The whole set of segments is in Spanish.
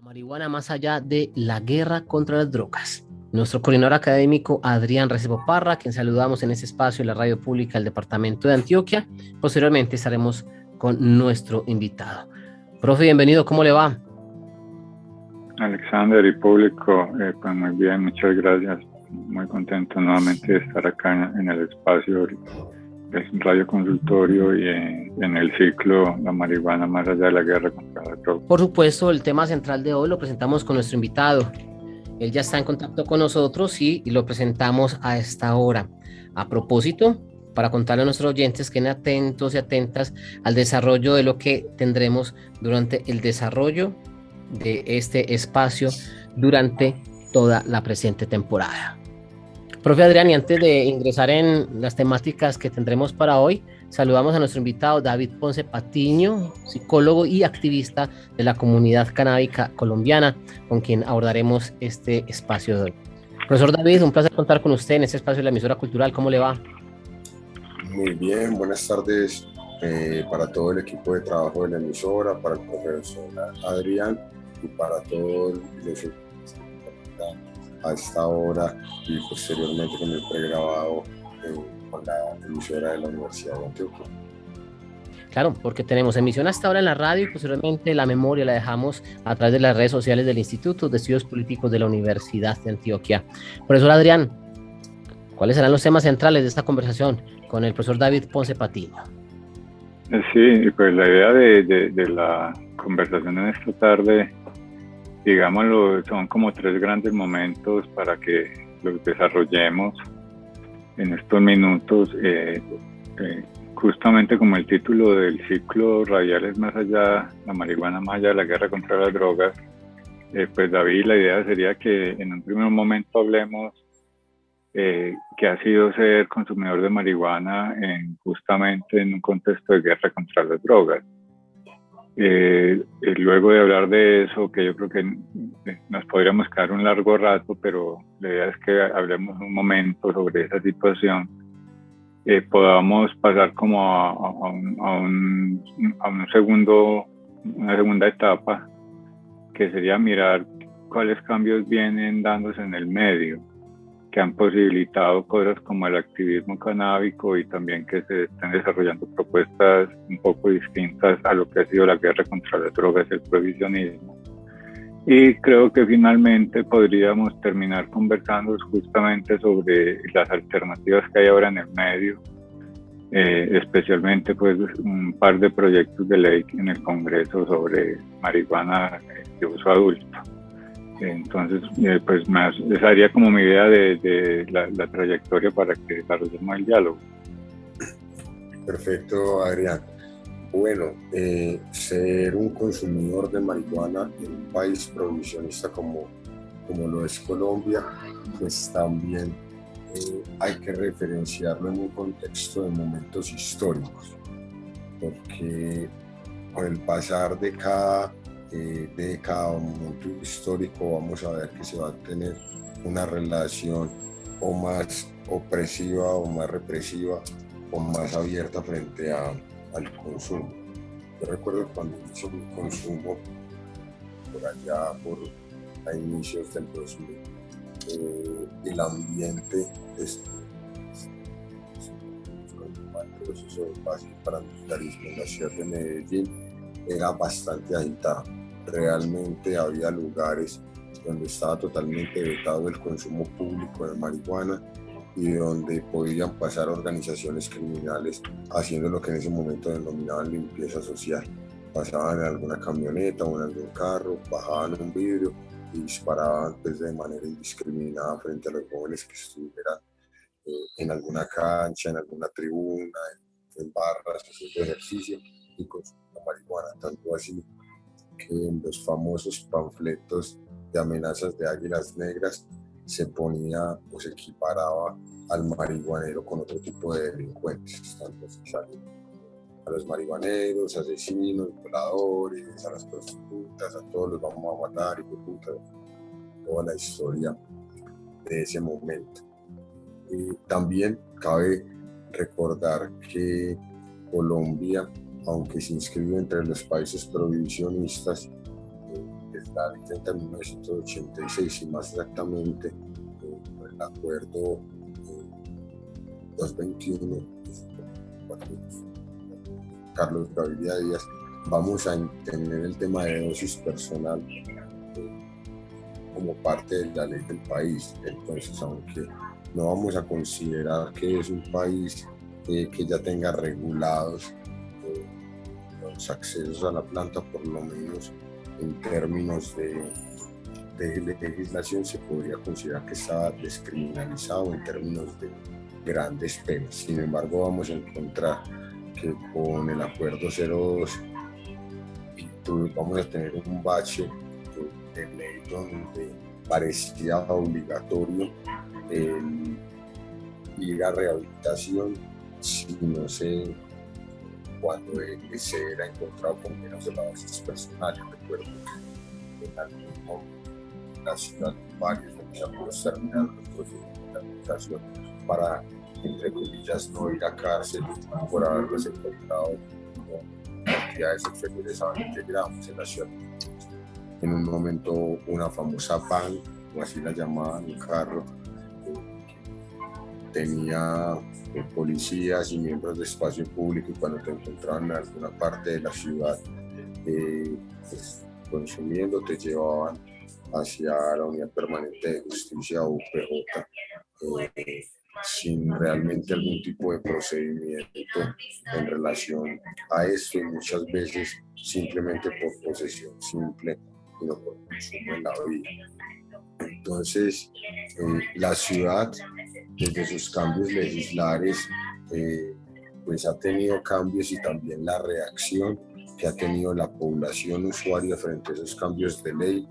Marihuana más allá de la guerra contra las drogas. Nuestro coordinador académico Adrián Restrepo Parra, quien saludamos en este espacio en la radio pública del departamento de Antioquia. Posteriormente estaremos con nuestro invitado. Profe, bienvenido, ¿cómo le va? Alexander y público, pues muy bien, muchas gracias. Muy contento nuevamente de estar acá en el espacio del Radio Consultorio y en el ciclo La marihuana más allá de la guerra contra la droga. Por supuesto, el tema central de hoy lo presentamos con nuestro invitado. Él ya está en contacto con nosotros y lo presentamos a esta hora. A propósito, para contarle a nuestros oyentes que estén atentos y atentas al desarrollo de lo que tendremos durante el desarrollo de este espacio durante toda la presente temporada. Profe Adrián, y antes de ingresar en las temáticas que tendremos para hoy, saludamos a nuestro invitado David Ponce Patiño, psicólogo y activista de la comunidad canábica colombiana, con quien abordaremos este espacio de hoy. Profesor David, un placer contar con usted en este espacio de la emisora cultural. ¿Cómo le va? Muy bien, buenas tardes para todo el equipo de trabajo de la emisora, para el profesor Adrián y para todos los a esta hora y posteriormente con el pregrabado con la emisora de la Universidad de Antioquia. Claro, porque tenemos emisión hasta ahora en la radio y posteriormente la memoria la dejamos a través de las redes sociales del Instituto de Estudios Políticos de la Universidad de Antioquia. Profesor Adrián, ¿cuáles serán los temas centrales de esta conversación con el profesor David Ponce Patiño? Sí, pues la idea de la conversación en esta tarde, digámoslo, son como tres grandes momentos para que los desarrollemos en estos minutos. Justamente como el título del ciclo radial es más allá, la marihuana más allá de la guerra contra las drogas, pues David, la idea sería que en un primer momento hablemos que ha sido ser consumidor de marihuana justamente en un contexto de guerra contra las drogas. Luego de hablar de eso, que yo creo que nos podríamos quedar un largo rato, pero la idea es que hablemos un momento sobre esa situación, podamos pasar como a una segunda etapa, que sería mirar cuáles cambios vienen dándose en el medio, que han posibilitado cosas como el activismo canábico y también que se están desarrollando propuestas un poco distintas a lo que ha sido la guerra contra las drogas y el prohibicionismo. Y creo que finalmente podríamos terminar conversando justamente sobre las alternativas que hay ahora en el medio, especialmente pues un par de proyectos de ley en el Congreso sobre marihuana de uso adulto. Entonces, pues esa sería como mi idea de la trayectoria para que desarrollemos el diálogo. Perfecto, Adrián. Bueno, ser un consumidor de marihuana en un país prohibicionista como lo es Colombia, pues también hay que referenciarlo en un contexto de momentos históricos, porque con el pasar de cada momento histórico vamos a ver que se va a tener una relación o más opresiva o más represiva o más abierta frente al consumo. Yo recuerdo cuando inició mi consumo por allá a inicios del 2000, el ambiente con el proceso de paz y paramilitarismo en la ciudad de Medellín era bastante agitado. Realmente había lugares donde estaba totalmente vetado el consumo público de marihuana y donde podían pasar organizaciones criminales haciendo lo que en ese momento denominaban limpieza social. Pasaban en alguna camioneta o en algún carro, bajaban un vidrio y disparaban pues, de manera indiscriminada frente a los jóvenes que estuvieran en alguna cancha, en alguna tribuna, en barras, haciendo ejercicio y consumiendo marihuana. Tanto así que en los famosos panfletos de amenazas de águilas negras se ponía o se equiparaba al marihuanero con otro tipo de delincuentes, tanto así salen a los marihuaneros, asesinos, violadores, a las prostitutas, a todos los vamos a matar y puta, toda la historia de ese momento. Y también cabe recordar que Colombia, aunque se inscribe entre los países prohibicionistas, es pues la ley 30 de 1986 y más exactamente el acuerdo 221, Carlos Gaviria Díaz, vamos a tener el tema de dosis personal como parte de la ley del país. Entonces, aunque no vamos a considerar que es un país que ya tenga regulados los accesos a la planta, por lo menos en términos de legislación se podría considerar que está descriminalizado en términos de grandes penas. Sin embargo, vamos a encontrar que con el acuerdo 02 vamos a tener un bache de ley donde parecía obligatorio ir a rehabilitación si no se cuando se era encontrado con menos de la dosis personal. Recuerdo que en algún momento en la ciudad varios empezamos a terminar los procesos de rehabilitación para, entre comillas, no ir a cárcel por haberlos encontrado con cantidades inferiores a 20 gramos en la ciudad. En un momento una famosa van, o así la llamaban, un carro, tenía policías y miembros de espacio público, y cuando te encontraban en alguna parte de la ciudad pues, consumiendo, te llevaban hacia la Unidad Permanente de Justicia o UPJ sin realmente algún tipo de procedimiento en relación a esto, y muchas veces simplemente por posesión simple y no por consumo en la vida. Entonces, la ciudad, desde sus cambios legislares, pues ha tenido cambios, y también la reacción que ha tenido la población usuaria frente a esos cambios de ley,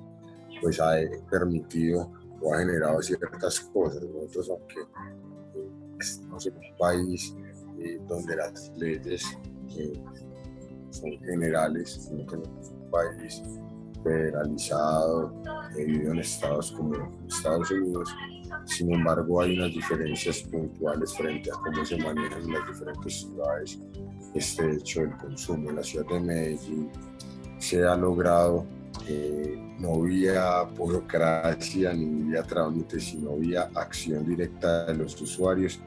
pues ha permitido o ha generado ciertas cosas. Nosotros, aunque estamos en un país donde las leyes son generales, no tenemos un país federalizado, vivido en estados como Estados Unidos. Sin embargo, hay unas diferencias puntuales frente a cómo se manejan en las diferentes ciudades este hecho del consumo. En la ciudad de Medellín se ha logrado no vía burocracia ni vía trámites, sino vía acción directa de los usuarios,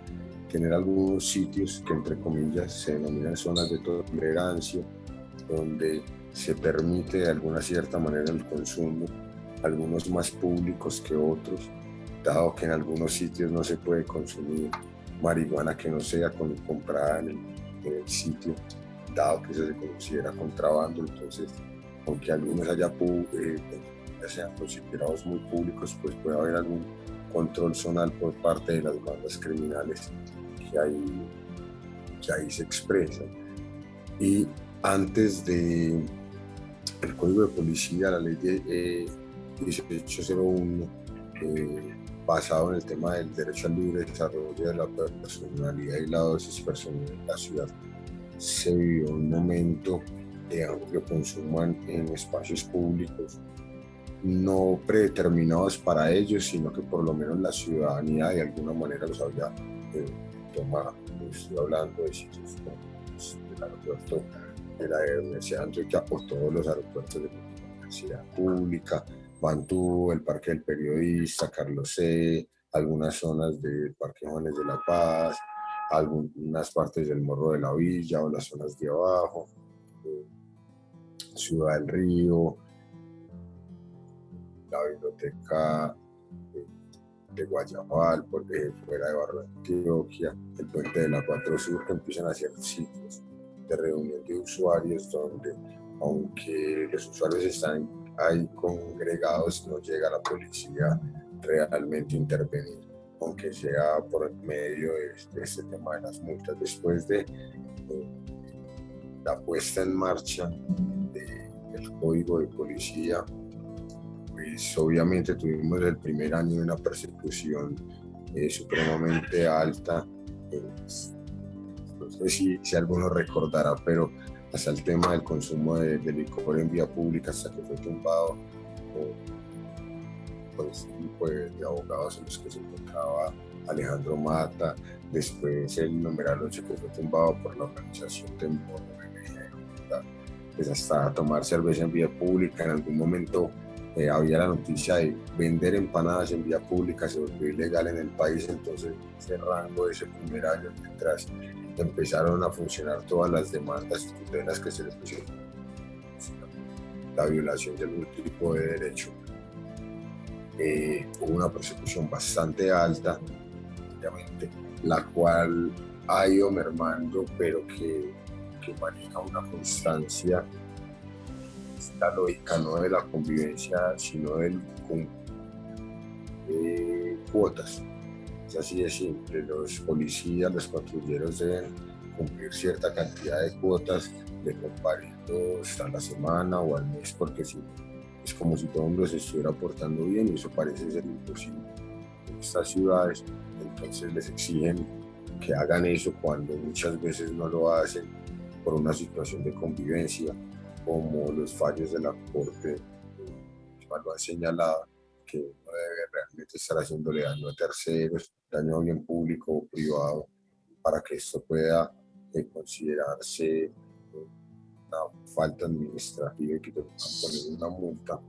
tener algunos sitios que, entre comillas, se denominan zonas de tolerancia, donde se permite de alguna cierta manera el consumo, algunos más públicos que otros, dado que en algunos sitios no se puede consumir marihuana que no sea comprada en el sitio, dado que eso se considera contrabando. Entonces, aunque algunos ya sean considerados muy públicos, pues puede haber algún control zonal por parte de las bandas criminales que ahí se expresan. Y antes de el Código de Policía, la ley de 1801, basado en el tema del derecho al libre desarrollo de la personalidad y la dosis personal en la ciudad, se vivió un momento de amplio consumo en espacios públicos, no predeterminados para ellos, sino que por lo menos la ciudadanía de alguna manera los había tomado. Estoy hablando de sitios como el aeropuerto de la Universidad de Antioquia o todos los aeropuertos de la Universidad Pública, Bantú, el Parque del Periodista, Carlos C., algunas zonas del Parque Juanes de la Paz, algunas partes del Morro de la Villa o las zonas de abajo, Ciudad del Río, la biblioteca de Guayabal, fuera de Barrio de Antioquia, el puente de la 4 Sur, que empiezan a ser sitios de reunión de usuarios donde, aunque los usuarios están ahí congregados, no llega la policía realmente a intervenir, aunque sea por medio de este tema de las multas. Después de la puesta en marcha del Código de Policía, pues obviamente tuvimos el primer año de una persecución supremamente alta. No sé si alguno recordará, pero hasta el tema del consumo de licor en vía pública, hasta que fue tumbado por este grupo de abogados en los que se encontraba Alejandro Mata, después el numeral 8 que fue tumbado por la organización Temor, pues hasta tomar cerveza en vía pública. En algún momento había la noticia de vender empanadas en vía pública se volvió ilegal en el país, entonces ese rango de ese primer año mientras empezaron a funcionar todas las demandas y tutelas que se les pusieron, la violación de algún tipo de derecho. Hubo una persecución bastante alta, obviamente, la cual ha ido mermando, pero que maneja una constancia, la lógica no de la convivencia, sino del cuotas. Es así de simple, los policías, los patrulleros deben cumplir cierta cantidad de cuotas de comparendos a la semana o al mes, porque si es como si todo el mundo se estuviera portando bien y eso parece ser imposible en estas ciudades. Entonces les exigen que hagan eso cuando muchas veces no lo hacen por una situación de convivencia, como los fallos de la Corte lo han señalado, que no debe realmente estar haciéndole daño a terceros, daño a bien público o privado, para que esto pueda considerarse una falta administrativa y que te puedan poner una multa.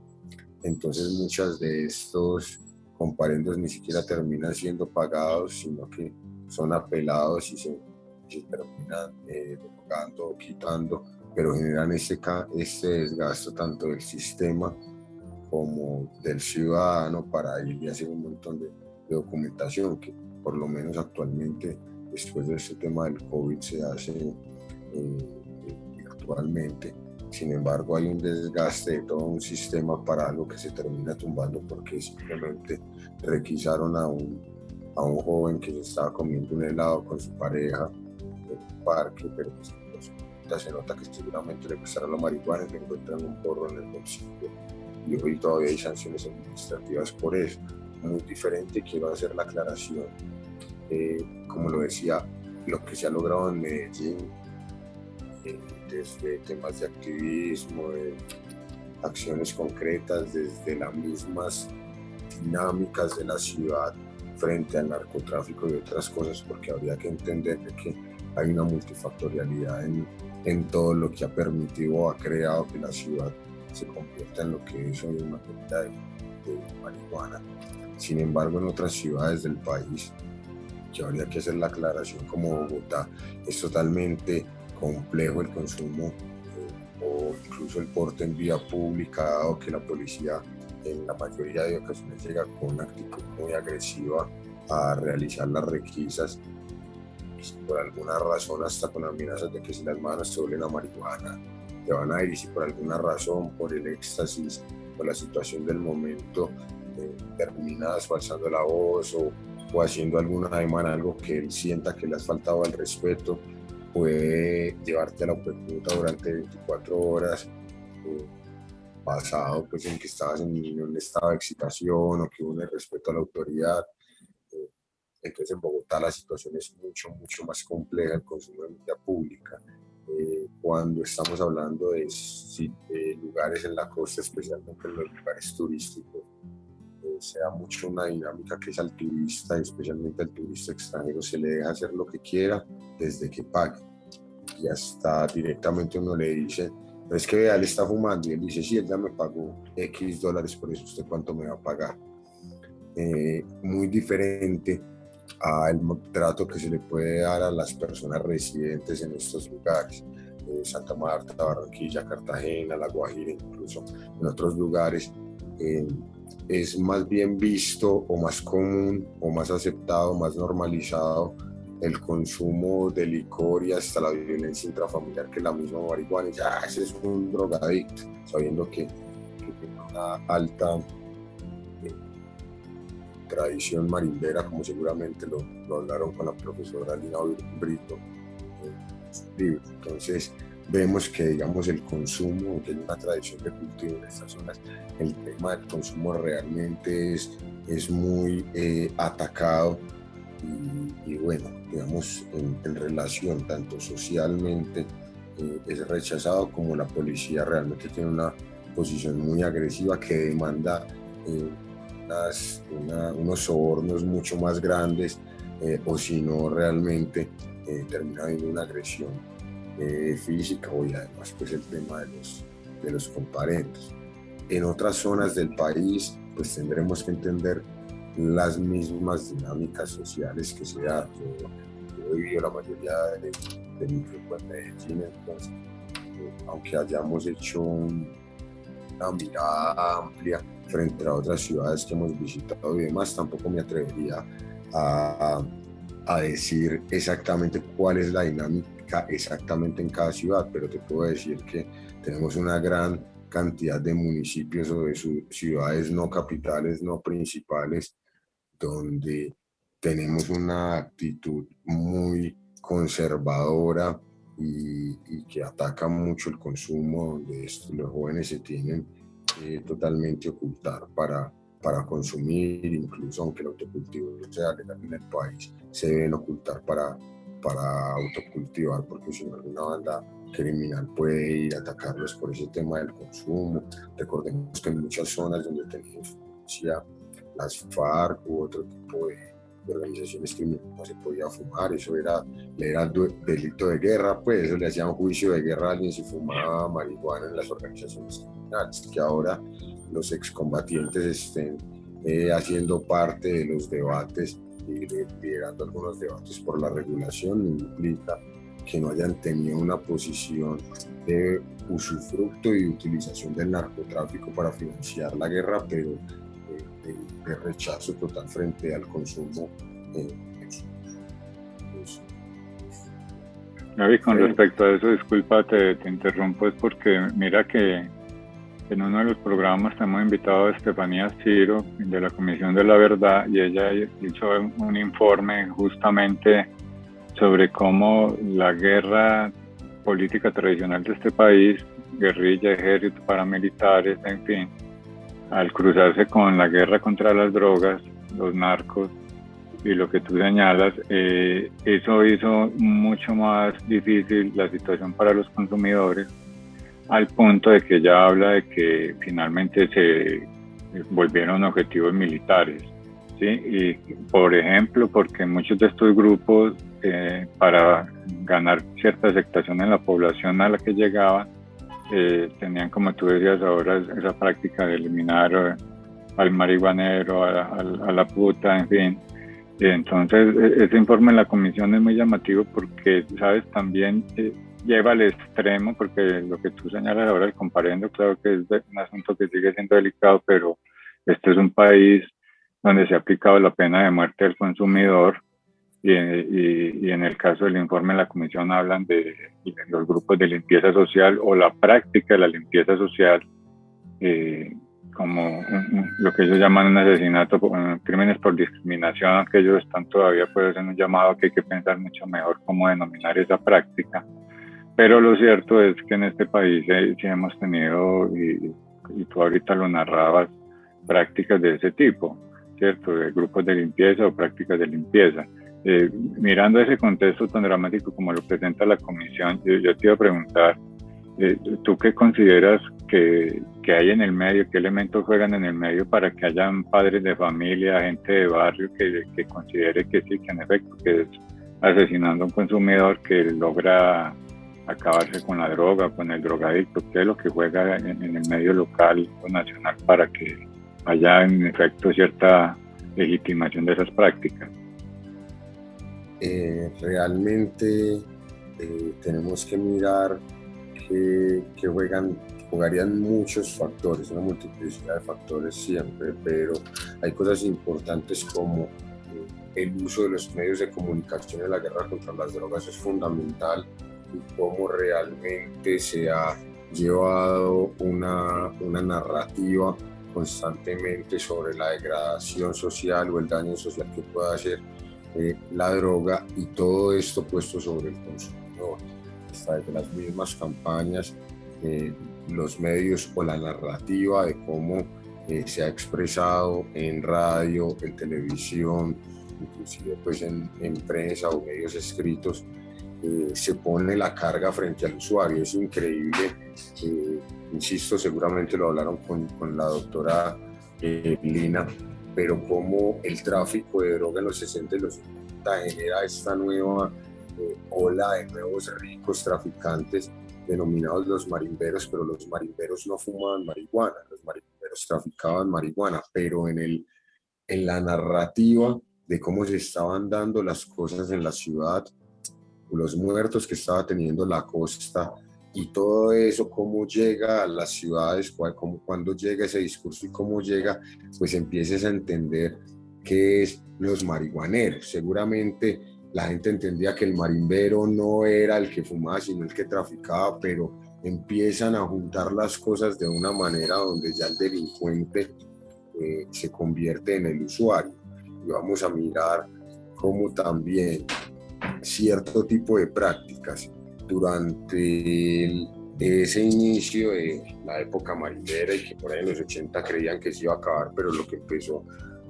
Entonces muchas de estos comparendos ni siquiera terminan siendo pagados, sino que son apelados y se terminan pagando o quitando, pero generan este desgasto tanto del sistema como del ciudadano para ir y hacer un montón de documentación que por lo menos actualmente después de este tema del COVID se hace virtualmente. Sin embargo, hay un desgaste de todo un sistema para algo que se termina tumbando porque simplemente requisaron a un joven que se estaba comiendo un helado con su pareja en un parque, pero pues, se nota que seguramente le gustaron la marihuana y le encuentran un porro en el bolsillo. Y hoy todavía hay sanciones administrativas por eso. Muy diferente, quiero hacer la aclaración. Como lo decía, lo que se ha logrado en Medellín, desde temas de activismo, de acciones concretas, desde las mismas dinámicas de la ciudad frente al narcotráfico y otras cosas, porque habría que entender que hay una multifactorialidad en todo lo que ha permitido o ha creado que la ciudad se convierta en lo que es hoy en materia de marihuana. Sin embargo, en otras ciudades del país, que habría que hacer la aclaración como Bogotá, es totalmente complejo el consumo o incluso el porte en vía pública, o que la policía en la mayoría de ocasiones llega con una actitud muy agresiva a realizar las requisas, y por alguna razón hasta con amenazas de que si las manos te huelen a marihuana te van a ir, y si por alguna razón, por el éxtasis, por la situación del momento, terminas falsando la voz o haciendo alguna demanda, algo que él sienta que le has faltado al respeto, puede llevarte a la pregunta durante 24 horas, basado pues en que estabas en un estado de excitación o que hubo un respeto a la autoridad. Entonces en Bogotá la situación es mucho más compleja, el consumo de vía pública. Cuando estamos hablando de lugares en la costa, especialmente en los lugares turísticos, se da mucho una dinámica que es al turista, especialmente al turista extranjero, se le deja hacer lo que quiera desde que pague. Y hasta directamente uno le dice, pero es que vea, él está fumando, y él dice, sí, él ya me pagó X dólares por eso, ¿usted cuánto me va a pagar? Muy diferente al trato que se le puede dar a las personas residentes en estos lugares, Santa Marta, Barranquilla, Cartagena, La Guajira, incluso en otros lugares. Es más bien visto o más común o más aceptado, más normalizado el consumo de licor y hasta la violencia intrafamiliar que la misma marihuana. Ya, ese es un drogadicto, sabiendo que tiene una alta tradición marimbera, como seguramente lo hablaron con la profesora Lina Brito en su libro. Entonces vemos que, digamos, el consumo, que hay una tradición de cultivo en estas zonas, el tema del consumo realmente es muy atacado y bueno, digamos, en relación tanto socialmente es rechazado, como la policía realmente tiene una posición muy agresiva que demanda unos sobornos mucho más grandes, o si no realmente termina habiendo una agresión física, y además pues el tema de los comparendos. en otras zonas del país, pues tendremos que entender las mismas dinámicas sociales que se dan. Yo he vivido la mayoría de mi tiempo en Medellín, entonces, aunque hayamos hecho una mirada amplia frente a otras ciudades que hemos visitado y demás, tampoco me atrevería a decir exactamente cuál es la dinámica exactamente en cada ciudad, pero te puedo decir que tenemos una gran cantidad de municipios o de ciudades no capitales, no principales, donde tenemos una actitud muy conservadora y que ataca mucho el consumo, donde los jóvenes se tienen totalmente ocultar para consumir, incluso aunque el autocultivo sea legal en el país, se deben ocultar para autocultivar, porque si no alguna banda criminal puede ir a atacarlos por ese tema del consumo. Recordemos que en muchas zonas donde tenía influencia las FARC u otro tipo de organizaciones criminales no se podía fumar, eso era delito de guerra, pues eso le hacían juicio de guerra a alguien si fumaba marihuana en las organizaciones criminales, que ahora los excombatientes estén haciendo parte de los debates y liderando algunos debates por la regulación, implica que no hayan tenido una posición de usufructo y utilización del narcotráfico para financiar la guerra, pero de rechazo total frente al consumo. Gaby, con respecto a eso, disculpa, te interrumpo, es porque mira que en uno de los programas hemos invitado a Estefanía Ciro de la Comisión de la Verdad y ella hizo un informe justamente sobre cómo la guerra política tradicional de este país, guerrilla, ejército, paramilitares, en fin, al cruzarse con la guerra contra las drogas, los narcos y lo que tú señalas, eso hizo mucho más difícil la situación para los consumidores, al punto de que ella habla de que finalmente se volvieron objetivos militares, ¿sí? Y por ejemplo, porque muchos de estos grupos, para ganar cierta aceptación en la población a la que llegaban, tenían, como tú decías ahora, esa práctica de eliminar al marihuanero, a la puta, en fin. Entonces, ese informe en la comisión es muy llamativo porque, sabes, también lleva al extremo, porque lo que tú señalas ahora, el comparendo, claro que es un asunto que sigue siendo delicado, pero este es un país donde se ha aplicado la pena de muerte al consumidor y en el caso del informe en la comisión hablan de los grupos de limpieza social o la práctica de la limpieza social, como lo que ellos llaman un asesinato, crímenes por discriminación, aunque ellos están todavía pues en un llamado que hay que pensar mucho mejor cómo denominar esa práctica. Pero lo cierto es que en este país sí hemos tenido, y tú ahorita lo narrabas, prácticas de ese tipo, ¿cierto? De grupos de limpieza o prácticas de limpieza. Mirando ese contexto tan dramático como lo presenta la comisión, yo te iba a preguntar, ¿tú qué consideras que hay en el medio, qué elementos juegan en el medio para que hayan padres de familia, gente de barrio que considere que sí, que en efecto, que es asesinando a un consumidor que logra acabarse con la droga, con el drogadicto? ¿Qué es lo que juega en el medio local o nacional para que haya en efecto cierta legitimación de esas prácticas? Realmente tenemos que mirar que jugarían muchos factores, una multiplicidad de factores siempre, pero hay cosas importantes como el uso de los medios de comunicación en la guerra contra las drogas es fundamental, y cómo realmente se ha llevado una narrativa constantemente sobre la degradación social o el daño social que puede hacer la droga, y todo esto puesto sobre el consumidor. Está desde las mismas campañas, los medios o la narrativa de cómo se ha expresado en radio, en televisión, inclusive pues en prensa o medios escritos, se pone la carga frente al usuario. Es increíble, insisto, seguramente lo hablaron con la doctora Lina, pero cómo el tráfico de droga en los 60 y los 70 genera esta nueva ola de nuevos ricos traficantes denominados los marimberos, pero los marimberos no fumaban marihuana, los marimberos traficaban marihuana, pero en la narrativa de cómo se estaban dando las cosas en la ciudad, los muertos que estaba teniendo la costa y todo eso, cómo llega a las ciudades, cuando llega ese discurso y cómo llega, pues empieces a entender qué es los marihuaneros. Seguramente la gente entendía que el marimbero no era el que fumaba, sino el que traficaba, pero empiezan a juntar las cosas de una manera donde ya el delincuente se convierte en el usuario. Y vamos a mirar cómo también cierto tipo de prácticas durante ese inicio de la época marimbera, y que por ahí en los 80 creían que se iba a acabar, pero lo que empezó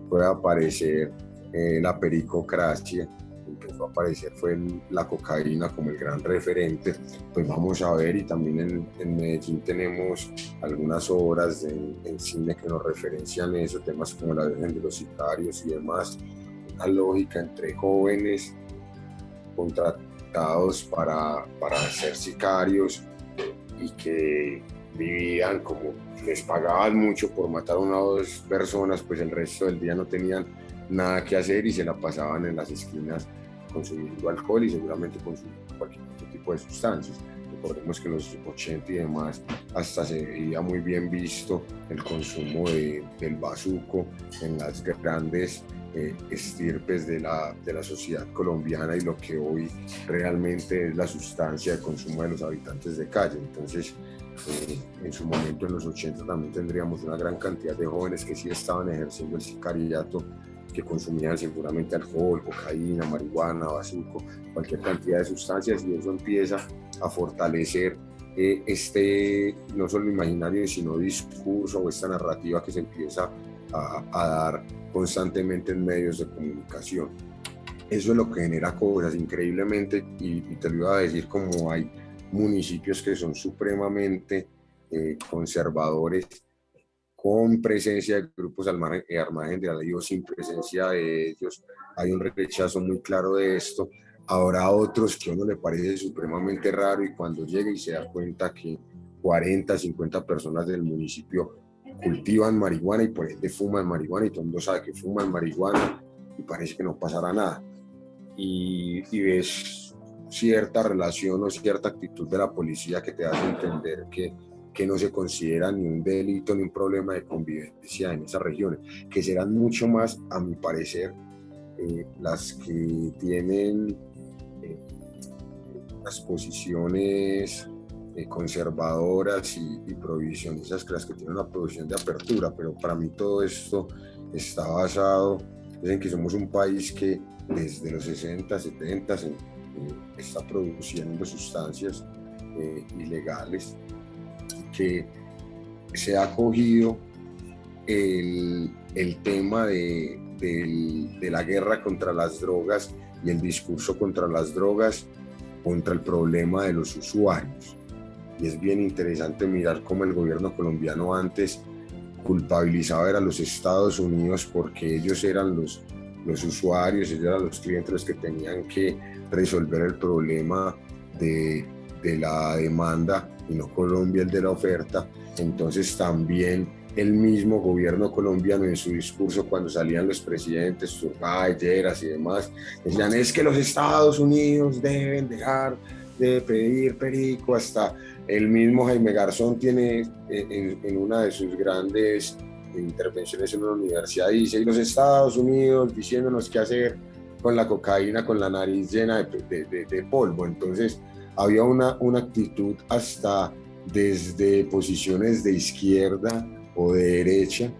fue a aparecer la pericocracia, empezó a aparecer fue la cocaína como el gran referente. Pues vamos a ver, y también en Medellín tenemos algunas obras en cine que nos referencian eso, temas como la Virgen de los Sicarios y demás, una lógica entre jóvenes contratados para ser sicarios y que vivían como les pagaban mucho por matar a una o dos personas, pues el resto del día no tenían nada que hacer y se la pasaban en las esquinas consumiendo alcohol y seguramente consumiendo cualquier otro tipo de sustancias. Recordemos que en los 80 y demás hasta se veía muy bien visto el consumo del bazuco en las grandes estirpes de la sociedad colombiana y lo que hoy realmente es la sustancia de consumo de los habitantes de calle. Entonces, en su momento, en los 80, también tendríamos una gran cantidad de jóvenes que sí estaban ejerciendo el sicariato, que consumían seguramente alcohol, cocaína, marihuana, bazuco, cualquier cantidad de sustancias, y eso empieza a fortalecer no solo imaginario, sino discurso o esta narrativa que se empieza a dar constantemente en medios de comunicación. Eso es lo que genera cosas increíblemente, y te lo iba a decir, como hay municipios que son supremamente conservadores, con presencia de grupos al margen de la ley o sin presencia de ellos, hay un rechazo muy claro de esto. Habrá otros que a uno le parece supremamente raro, y cuando llega y se da cuenta que 40, 50 personas del municipio cultivan marihuana y por ende fuman marihuana, y todo el mundo sabe que fuman marihuana y parece que no pasará nada. Y ves cierta relación o cierta actitud de la policía que te hace entender que no se considera ni un delito ni un problema de convivencia en esas regiones, que serán mucho más, a mi parecer, las que tienen las posiciones conservadoras y prohibicionistas, que las que tienen una prohibición de apertura. Pero para mí todo esto está basado en que somos un país que desde los 60, 70 está produciendo sustancias ilegales, que se ha cogido el tema de la guerra contra las drogas y el discurso contra las drogas, contra el problema de los usuarios. Y es bien interesante mirar cómo el gobierno colombiano antes culpabilizaba a los Estados Unidos porque ellos eran los usuarios, ellos eran los clientes los que tenían que resolver el problema de la demanda, y no Colombia el de la oferta. Entonces también el mismo gobierno colombiano, en su discurso, cuando salían los presidentes, Turgay, Lleras y demás, decían: es que los Estados Unidos deben dejar de pedir perico. Hasta el mismo Jaime Garzón tiene en una de sus grandes intervenciones en una universidad, dice: y los Estados Unidos diciéndonos qué hacer con la cocaína, con la nariz llena de polvo. Entonces había una actitud hasta desde posiciones de izquierda o de derecha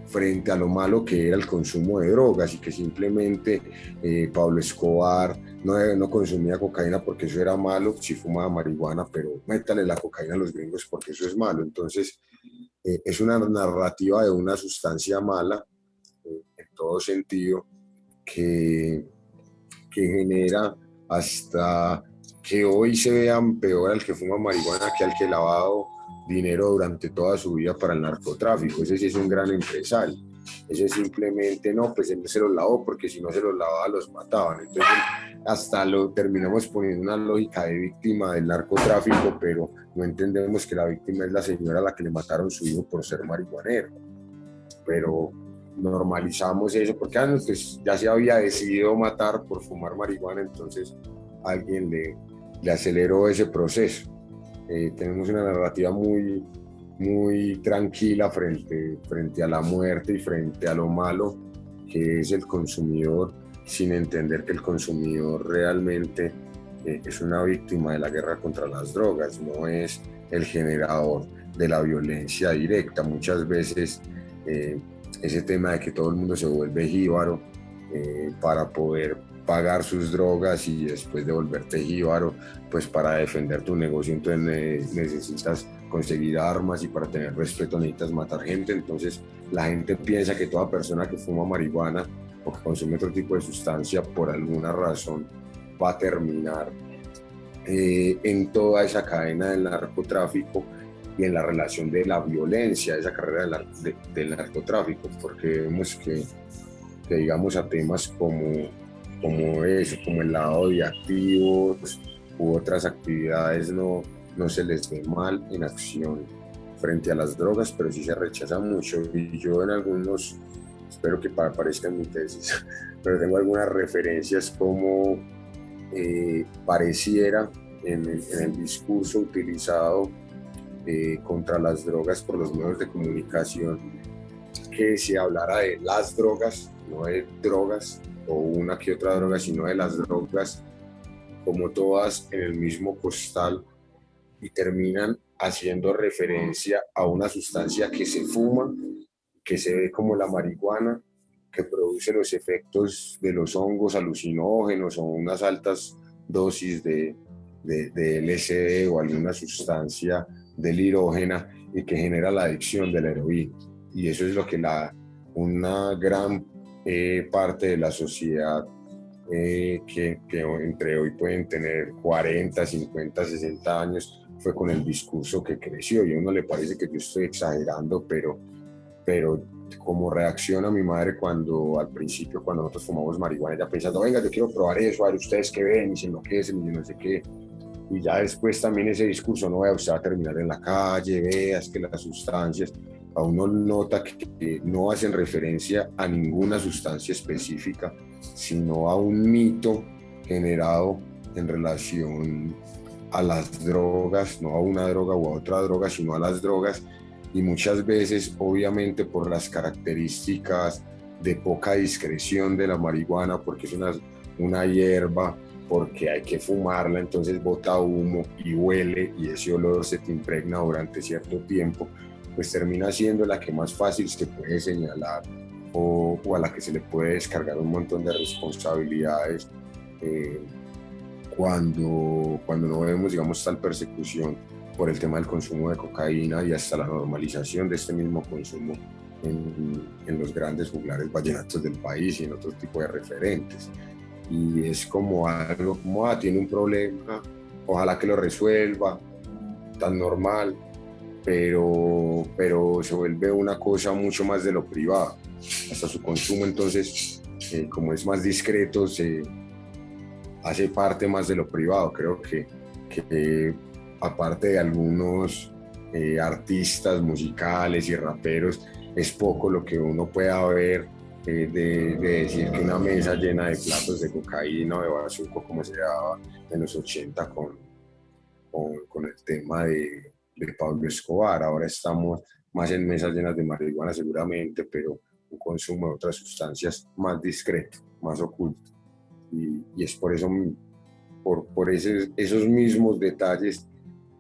frente a lo malo que era el consumo de drogas, y que simplemente Pablo Escobar no consumía cocaína porque eso era malo, sí fumaba marihuana, pero métale la cocaína a los gringos porque eso es malo. Entonces es una narrativa de una sustancia mala en todo sentido, que genera hasta que hoy se vean peor al que fuma marihuana que al que ha lavado dinero durante toda su vida para el narcotráfico. Ese sí es un gran empresario. Eso es simplemente, no, pues él se los lavó porque si no se los lavaba los mataban. Entonces hasta lo terminamos poniendo una lógica de víctima del narcotráfico, pero no entendemos que la víctima es la señora a la que le mataron su hijo por ser marihuanero. Pero normalizamos eso porque pues, ya se había decidido matar por fumar marihuana, entonces alguien le aceleró ese proceso. Tenemos una narrativa muy tranquila frente a la muerte y frente a lo malo que es el consumidor, sin entender que el consumidor realmente es una víctima de la guerra contra las drogas, no es el generador de la violencia directa. Muchas veces ese tema de que todo el mundo se vuelve jíbaro para poder pagar sus drogas y después de volverte jíbaro, pues para defender tu negocio entonces necesitas conseguir armas y para tener respeto necesitas matar gente. Entonces la gente piensa que toda persona que fuma marihuana o que consume otro tipo de sustancia por alguna razón va a terminar en toda esa cadena del narcotráfico y en la relación de la violencia, esa carrera del narcotráfico, porque vemos que digamos a temas como eso, como el lavado de activos u otras actividades no se les ve mal en acción frente a las drogas, pero sí se rechaza mucho. Y yo en algunos, espero que parezca en mi tesis, pero tengo algunas referencias como pareciera en el discurso utilizado contra las drogas por los medios de comunicación, que se hablara de las drogas, no de drogas o una que otra droga, sino de las drogas como todas en el mismo costal y terminan haciendo referencia a una sustancia que se fuma, que se ve como la marihuana, que produce los efectos de los hongos alucinógenos o unas altas dosis de LSD o alguna sustancia delirógena y que genera la adicción de la heroína. Y eso es lo que una gran parte de la sociedad que entre hoy pueden tener 40, 50, 60 años, fue con el discurso que creció. Y a uno le parece que yo estoy exagerando, pero como reacciona mi madre cuando al principio, cuando nosotros fumamos marihuana, ella pensando, venga, yo quiero probar eso, a ver ustedes qué ven y se enloquecen y no sé qué. Y ya después también ese discurso, no, vea, usted va a terminar en la calle, veas que las sustancias, a uno nota que no hacen referencia a ninguna sustancia específica, sino a un mito generado en relación a las drogas, no a una droga o a otra droga, sino a las drogas. Y muchas veces, obviamente, por las características de poca discreción de la marihuana, porque es una hierba, porque hay que fumarla, entonces bota humo y huele, y ese olor se te impregna durante cierto tiempo, pues termina siendo la que más fácil se puede señalar o a la que se le puede descargar un montón de responsabilidades cuando no vemos, digamos, tal persecución por el tema del consumo de cocaína y hasta la normalización de este mismo consumo en los grandes juglares vallenatos del país y en otro tipo de referentes. Y es como algo como, tiene un problema, ojalá que lo resuelva, tan normal, pero se vuelve una cosa mucho más de lo privado, hasta su consumo. Entonces, como es más discreto, se hace parte más de lo privado. Creo que aparte de algunos artistas musicales y raperos, es poco lo que uno pueda ver de decir que una mesa llena de platos de cocaína o de bazuco, como se daba en los 80 con el tema de Pablo Escobar. Ahora estamos más en mesas llenas de marihuana seguramente, pero un consumo de otras sustancias más discreto, más oculto. Y es por eso, por esos mismos detalles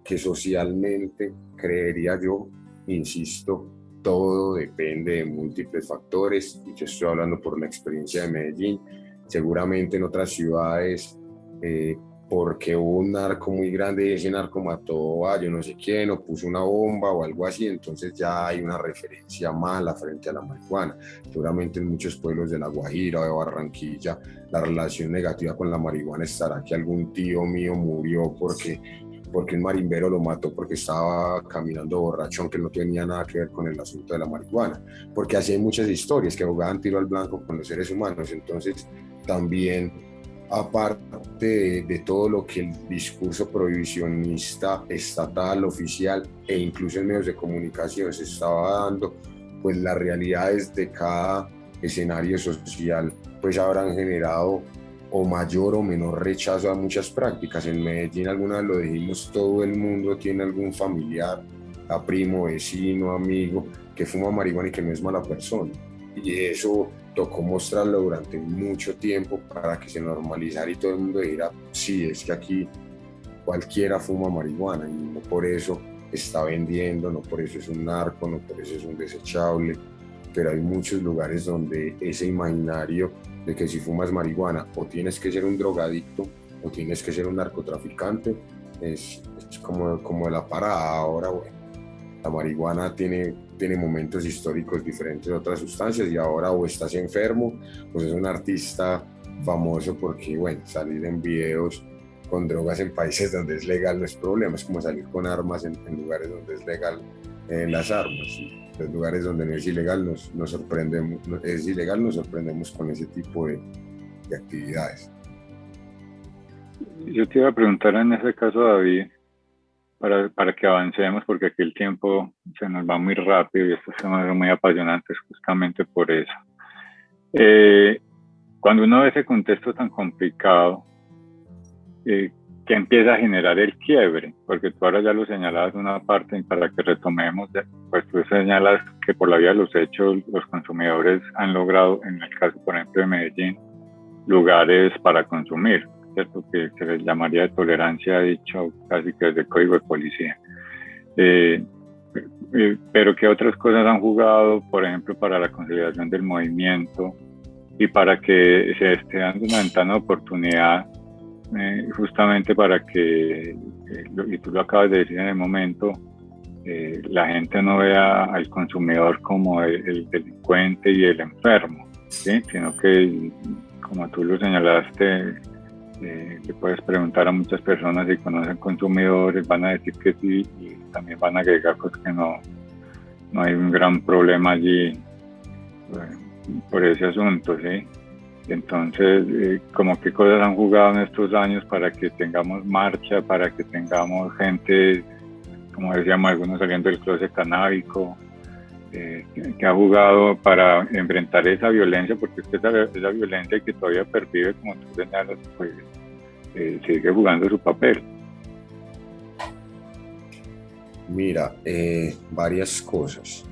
que socialmente, creería yo, insisto, todo depende de múltiples factores, y yo estoy hablando por la experiencia de Medellín. Seguramente en otras ciudades, porque hubo un narco muy grande y ese narco mató a yo no sé quién o puso una bomba o algo así, entonces ya hay una referencia mala frente a la marihuana. Seguramente en muchos pueblos de La Guajira o de Barranquilla la relación negativa con la marihuana estará que algún tío mío murió porque porque un marimbero lo mató porque estaba caminando borracho, aunque no tenía nada que ver con el asunto de la marihuana, porque así hay muchas historias que jugaban tiro al blanco con los seres humanos. Entonces también, aparte de todo lo que el discurso prohibicionista estatal, oficial e incluso en medios de comunicación se estaba dando, pues las realidades de cada escenario social pues habrán generado o mayor o menor rechazo a muchas prácticas. En Medellín, alguna vez lo dijimos, todo el mundo tiene algún familiar, a primo, vecino, amigo, que fuma marihuana y que no es mala persona. Y eso tocó mostrarlo durante mucho tiempo para que se normalizara y todo el mundo dijera, sí, es que aquí cualquiera fuma marihuana y no por eso está vendiendo, no por eso es un narco, no por eso es un desechable. Pero hay muchos lugares donde ese imaginario de que si fumas marihuana o tienes que ser un drogadicto o tienes que ser un narcotraficante es como la parada. Ahora, bueno, la marihuana tiene momentos históricos diferentes de otras sustancias y ahora o estás enfermo o es un artista famoso porque, bueno, salir en videos con drogas en países donde es legal no es problema, es como salir con armas en lugares donde es legal las armas. En los lugares donde no es ilegal nos sorprendemos con ese tipo de actividades. Yo te iba a preguntar en ese caso, David, para que avancemos, porque aquí el tiempo se nos va muy rápido y estos temas son muy apasionantes justamente por eso. Cuando uno ve ese contexto tan complicado, que empieza a generar el quiebre, porque tú ahora ya lo señalabas una parte y para que retomemos, pues tú señalas que por la vía de los hechos los consumidores han logrado, en el caso por ejemplo de Medellín, lugares para consumir, ¿cierto? Que se les llamaría de tolerancia, dicho casi que desde el código de policía. Pero que otras cosas han jugado, por ejemplo, para la consolidación del movimiento y para que se esté dando una ventana de oportunidad justamente para que, y tú lo acabas de decir en el momento, la gente no vea al consumidor como el delincuente y el enfermo, ¿sí? Sino que, como tú lo señalaste, le puedes preguntar a muchas personas si conocen consumidores, van a decir que sí y también van a agregar pues que no hay un gran problema allí por ese asunto, ¿sí? Entonces, como qué cosas han jugado en estos años para que tengamos marcha, para que tengamos gente, como decíamos, algunos saliendo del closet canábico, que ha jugado para enfrentar esa violencia, porque es que esa violencia que todavía pervive, como tú señalas, pues sigue jugando su papel. Mira, varias cosas.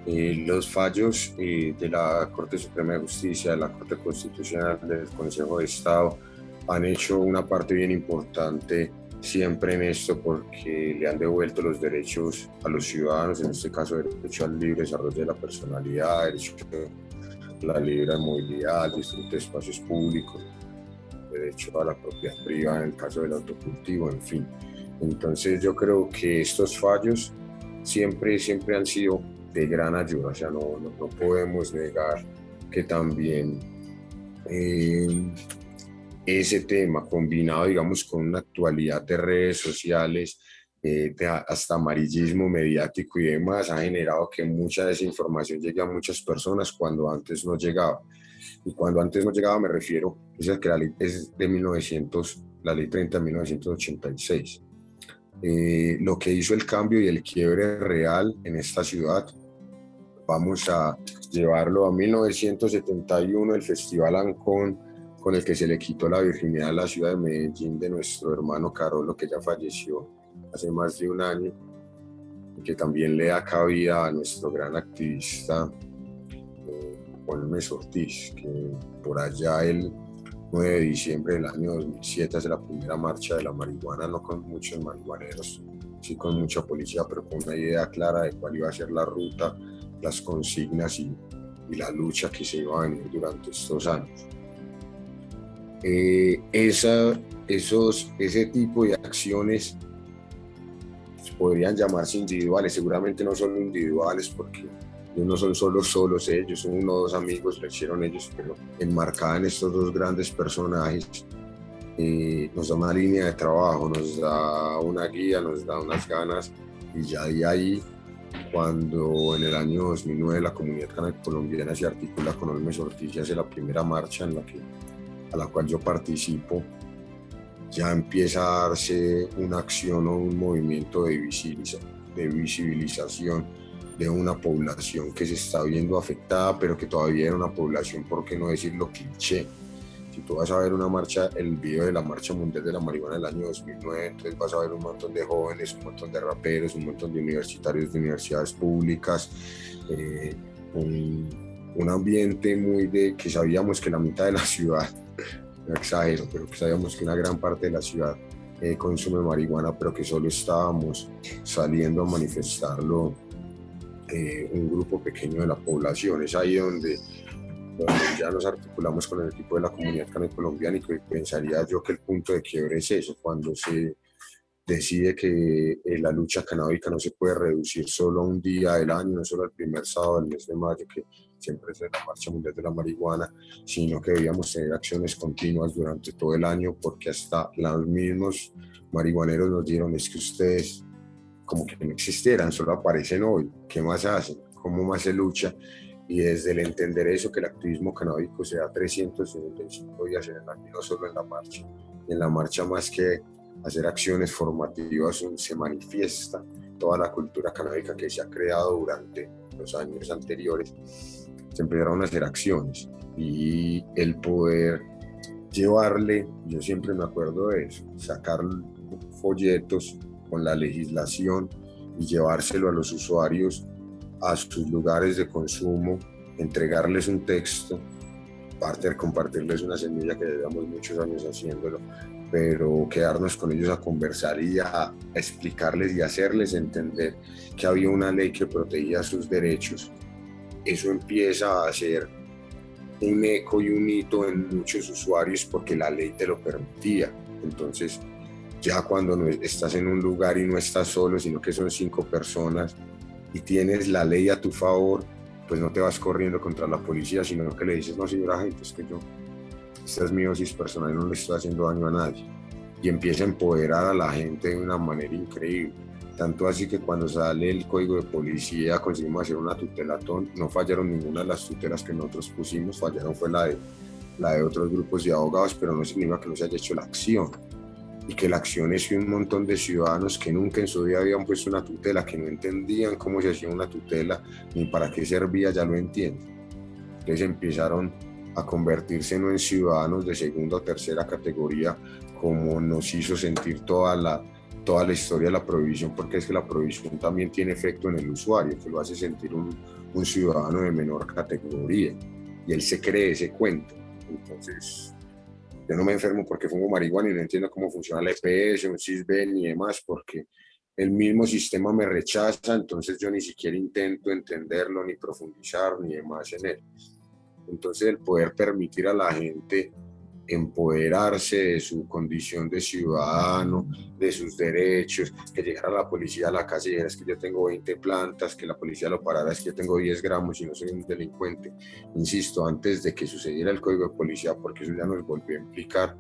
Los fallos de la Corte Suprema de Justicia, de la Corte Constitucional, del Consejo de Estado han hecho una parte bien importante siempre en esto, porque le han devuelto los derechos a los ciudadanos, en este caso derecho al libre desarrollo de la personalidad, derecho a la libre movilidad, al disfrute de espacios públicos, derecho a la propiedad privada en el caso del autocultivo, en fin. Entonces yo creo que estos fallos siempre han sido de gran ayuda, o sea, no podemos negar que también ese tema combinado, digamos, con una actualidad de redes sociales, hasta amarillismo mediático y demás, ha generado que mucha desinformación llegue a muchas personas cuando antes no llegaba. Y cuando antes no llegaba me refiero a que la ley es de la ley 30 de 1986. Lo que hizo el cambio y el quiebre real en esta ciudad, vamos a llevarlo a 1971, el Festival Ancón, con el que se le quitó la virginidad a la ciudad de Medellín de nuestro hermano Carolo, que ya falleció hace más de un año, y que también le da cabida a nuestro gran activista Juan Mes Ortiz, que por allá el 9 de diciembre del año 2007 hace la primera marcha de la marihuana, no con muchos marihuaneros, sí con mucha policía, pero con una idea clara de cuál iba a ser la ruta, las consignas y la lucha que se iba a venir durante estos años. Ese tipo de acciones podrían llamarse individuales, seguramente no son individuales porque no son solos ellos, son uno o dos amigos, lo hicieron ellos, pero enmarcada en estos dos grandes personajes, nos da una línea de trabajo, nos da una guía, nos da unas ganas, y ya de ahí, cuando en el año 2009 la comunidad canábica colombiana se articula con Olmes Ortiz y hace la primera marcha a la cual yo participo, ya empieza a darse una acción o un movimiento de visibilización de una población que se está viendo afectada, pero que todavía era una población, por qué no decirlo, cliché. Si tú vas a ver una marcha, el video de la Marcha Mundial de la Marihuana del año 2009, entonces vas a ver un montón de jóvenes, un montón de raperos, un montón de universitarios de universidades públicas, un ambiente muy de que sabíamos que la mitad de la ciudad, no exagero, pero que sabíamos que una gran parte de la ciudad consume marihuana, pero que solo estábamos saliendo a manifestarlo un grupo pequeño de la población. Es ahí donde ya nos articulamos con el equipo de la comunidad canábica colombiana, y que pensaría yo que el punto de quiebre es eso, cuando se decide que la lucha canábica no se puede reducir solo a un día del año, no solo al primer sábado del mes de mayo, que siempre es la Marcha Mundial de la Marihuana, sino que debíamos tener acciones continuas durante todo el año, porque hasta los mismos marihuaneros nos dieron: es que ustedes como que no existieran, solo aparecen hoy, ¿qué más hacen? ¿Cómo más se lucha? Y desde el entender eso, que el activismo canábico se da 365 días en el año, no solo en la marcha. En la marcha, más que hacer acciones formativas, se manifiesta toda la cultura canábica que se ha creado durante los años anteriores. Se empezaron a hacer acciones, y el poder llevarle, yo siempre me acuerdo de eso, sacar folletos con la legislación y llevárselo a los usuarios a sus lugares de consumo, entregarles un texto, compartirles una semilla, que llevamos muchos años haciéndolo, pero quedarnos con ellos a conversar y a explicarles y hacerles entender que había una ley que protegía sus derechos. Eso empieza a ser un eco y un hito en muchos usuarios, porque la ley te lo permitía. Entonces, ya cuando no estás en un lugar y no estás solo, sino que son 5 personas y tienes la ley a tu favor, pues no te vas corriendo contra la policía, sino que le dices: no, señora agente, es que esta es mi dosis personal, no le estoy haciendo daño a nadie. Y empieza a empoderar a la gente de una manera increíble. Tanto así que cuando sale el código de policía conseguimos hacer una tutelatón. No fallaron ninguna de las tutelas que nosotros pusimos, fallaron fue la de otros grupos de abogados, pero no significa que no se haya hecho la acción. Y que la acción es que un montón de ciudadanos que nunca en su vida habían puesto una tutela, que no entendían cómo se hacía una tutela ni para qué servía, ya lo entienden. Entonces empezaron a convertirse no en ciudadanos de segunda o tercera categoría, como nos hizo sentir toda la historia de la prohibición, porque es que la prohibición también tiene efecto en el usuario, que lo hace sentir un ciudadano de menor categoría, y él se cree ese cuento. Entonces, yo no me enfermo porque fumo marihuana y no entiendo cómo funciona la EPS, un CISBEN y demás, porque el mismo sistema me rechaza, entonces yo ni siquiera intento entenderlo, ni profundizar, ni demás en él. Entonces, el poder permitir a la gente empoderarse de su condición de ciudadano, de sus derechos, que llegara la policía a la casa y dijera: es que yo tengo 20 plantas, que la policía lo parara: es que yo tengo 10 gramos y no soy un delincuente. Insisto, antes de que sucediera el código de policía, porque eso ya nos volvió a implicar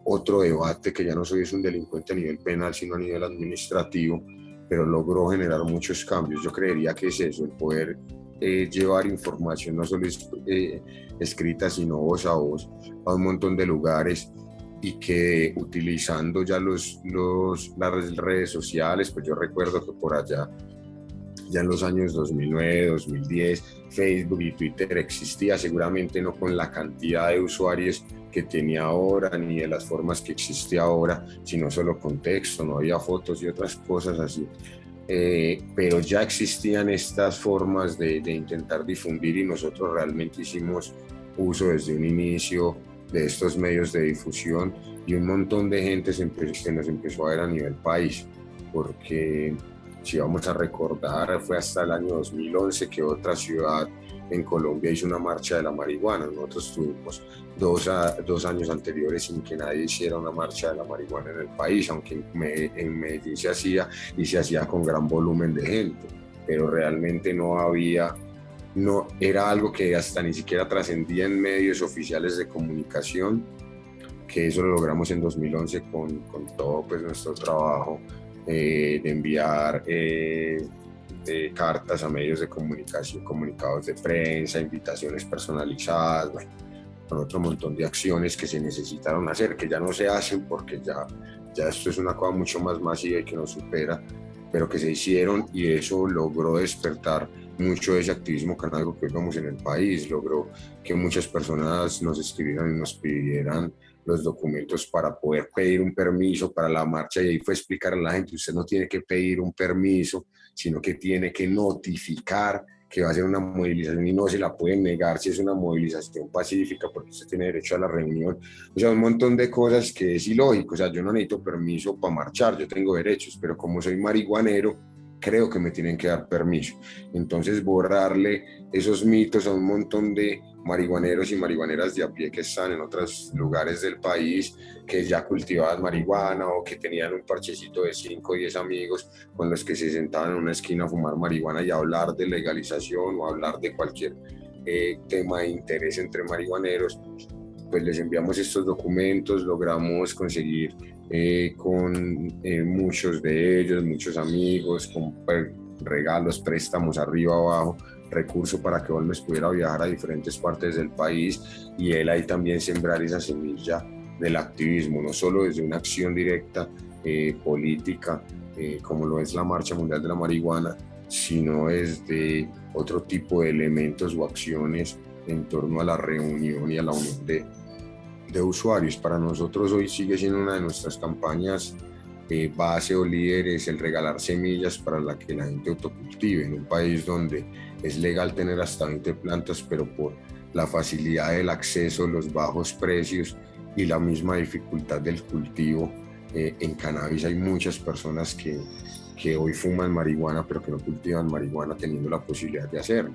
otro debate, que ya no soy un delincuente a nivel penal, sino a nivel administrativo, pero logró generar muchos cambios. Yo creería que es eso, el poder llevar información no solo escrita, sino voz a voz, a un montón de lugares, y que utilizando ya las redes sociales, pues yo recuerdo que por allá, ya en los años 2009, 2010, Facebook y Twitter existía, seguramente no con la cantidad de usuarios que tenía ahora, ni de las formas que existe ahora, sino solo con texto, no había fotos y otras cosas así. Pero ya existían estas formas de intentar difundir, y nosotros realmente hicimos uso desde un inicio de estos medios de difusión, y un montón de gente se nos empezó a ver a nivel país, porque si vamos a recordar, fue hasta el año 2011 que otra ciudad en Colombia hizo una marcha de la marihuana. Nosotros tuvimos dos años anteriores sin que nadie hiciera una marcha de la marihuana en el país, aunque en Medellín se hacía, y se hacía con gran volumen de gente, pero realmente no era algo que hasta ni siquiera trascendía en medios oficiales de comunicación, que eso lo logramos en 2011 con todo pues, nuestro trabajo de enviar cartas a medios de comunicación, comunicados de prensa, invitaciones personalizadas, bueno, con otro montón de acciones que se necesitaron hacer, que ya no se hacen porque ya esto es una cosa mucho más masiva y que nos supera, pero que se hicieron, y eso logró despertar mucho de ese activismo canábico que vemos en el país, logró que muchas personas nos escribieran y nos pidieran los documentos para poder pedir un permiso para la marcha, y ahí fue explicar a la gente: usted no tiene que pedir un permiso, sino que tiene que notificar que va a ser una movilización y no se la pueden negar si es una movilización pacífica, porque usted tiene derecho a la reunión. O sea, un montón de cosas que es ilógico. O sea, yo no necesito permiso para marchar, yo tengo derechos, pero como soy marihuanero, creo que me tienen que dar permiso. Entonces, borrarle esos mitos a un montón de marihuaneros y marihuaneras de a pie que están en otros lugares del país, que ya cultivaban marihuana o que tenían un parchecito de 5 o 10 amigos con los que se sentaban en una esquina a fumar marihuana y a hablar de legalización o hablar de cualquier tema de interés entre marihuaneros. Pues les enviamos estos documentos, logramos conseguir con muchos de ellos, muchos amigos, con regalos, préstamos arriba, abajo, recursos para que Olmes pudiera viajar a diferentes partes del país, y él ahí también sembrar esa semilla del activismo, no solo desde una acción directa política, como lo es la Marcha Mundial de la Marihuana, sino desde otro tipo de elementos o acciones en torno a la reunión y a la unión de usuarios. Para nosotros hoy sigue siendo una de nuestras campañas base o líderes el regalar semillas para la que la gente autocultive en un país donde es legal tener hasta 20 plantas, pero por la facilidad del acceso, los bajos precios y la misma dificultad del cultivo en cannabis, hay muchas personas que hoy fuman marihuana pero que no cultivan marihuana teniendo la posibilidad de hacerlo.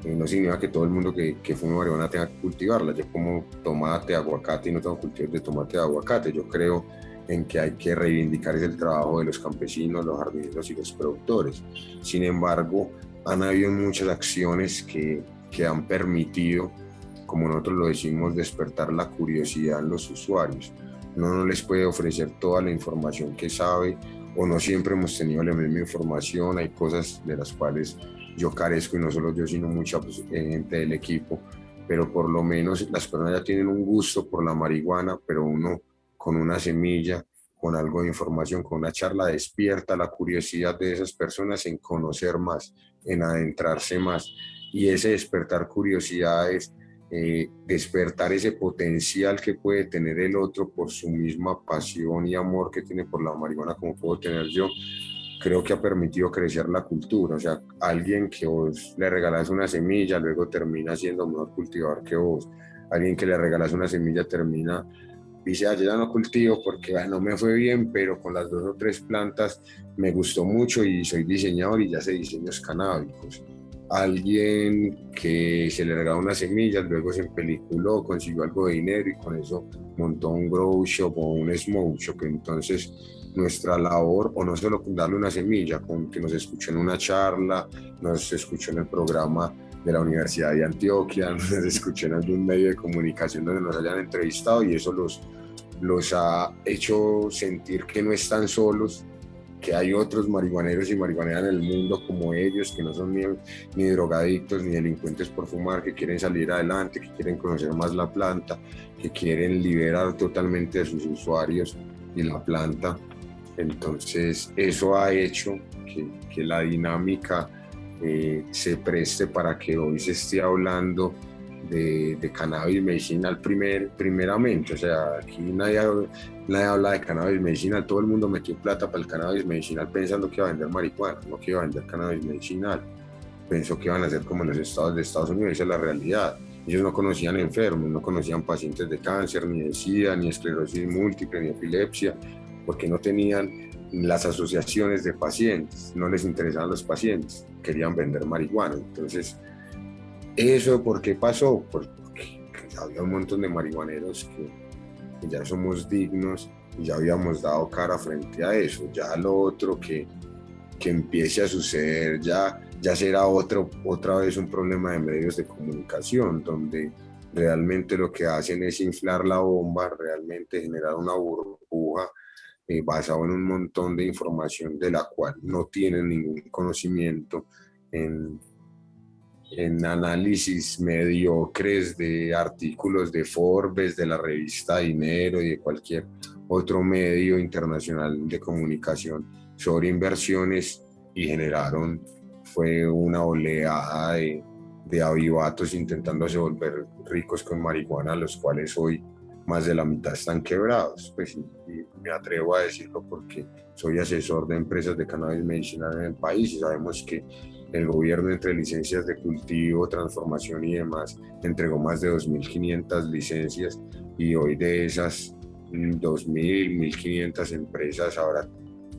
No significa que todo el mundo que fuma marihuana tenga que cultivarla. Yo como tomate, aguacate y no tengo cultivos de tomate y aguacate. Yo creo en que hay que reivindicar el trabajo de los campesinos, los jardineros y los productores. Sin embargo, han habido muchas acciones que han permitido, como nosotros lo decimos, despertar la curiosidad en los usuarios. Uno no les puede ofrecer toda la información que sabe, o no siempre hemos tenido la misma información. Hay cosas de las cuales yo carezco, y no solo yo, sino mucha gente del equipo, pero por lo menos las personas ya tienen un gusto por la marihuana, pero uno con una semilla, con algo de información, con una charla, despierta la curiosidad de esas personas en conocer más, en adentrarse más, y ese despertar curiosidad es despertar ese potencial que puede tener el otro por su misma pasión y amor que tiene por la marihuana como puedo tener yo. Creo que ha permitido crecer la cultura. O sea, alguien que vos le regalas una semilla luego termina siendo mejor cultivador que vos. Alguien que le regalas una semilla termina, dice: yo ya no cultivo porque no me fue bien, pero con las 2 o 3 plantas me gustó mucho y soy diseñador y ya sé diseños canábicos. Alguien que se le regaló una semilla, luego se empeliculó, consiguió algo de dinero y con eso montó un grow shop o un smoke shop. Entonces, nuestra labor, o no solo darle una semilla, con que nos escuchó en una charla, nos escuchó en el programa de la Universidad de Antioquia, nos escuchó en algún medio de comunicación donde nos hayan entrevistado, y eso los ha hecho sentir que no están solos, que hay otros marihuaneros y marihuaneras en el mundo como ellos, que no son ni drogadictos ni delincuentes por fumar, que quieren salir adelante, que quieren conocer más la planta, que quieren liberar totalmente a sus usuarios y la planta. Entonces eso ha hecho que la dinámica se preste para que hoy se esté hablando de cannabis medicinal primeramente. O sea, aquí nadie habla de cannabis medicinal. Todo el mundo metió plata para el cannabis medicinal pensando que iba a vender marihuana, no que iba a vender cannabis medicinal. Pensó que iban a ser como en los estados de Estados Unidos. Esa es la realidad. Ellos no conocían enfermos, no conocían pacientes de cáncer, ni de SIDA, ni esclerosis múltiple, ni epilepsia, porque no tenían las asociaciones de pacientes, no les interesaban los pacientes, querían vender marihuana. Entonces, ¿eso por qué pasó? Porque había un montón de marihuaneros que ya somos dignos y ya habíamos dado cara frente a eso. Ya lo otro que empiece a suceder ya será otra vez un problema de medios de comunicación, donde realmente lo que hacen es inflar la bomba, realmente generar una burbuja basado en un montón de información de la cual no tienen ningún conocimiento, en análisis mediocres de artículos de Forbes, de la revista Dinero y de cualquier otro medio internacional de comunicación sobre inversiones, y fue una oleada de avivatos intentándose volver ricos con marihuana, los cuales hoy más de la mitad están quebrados. Pues, y me atrevo a decirlo porque soy asesor de empresas de cannabis medicinal en el país, y sabemos que el gobierno, entre licencias de cultivo, transformación y demás, entregó más de 2.500 licencias, y hoy de esas 2.000, 1.500 empresas, habrá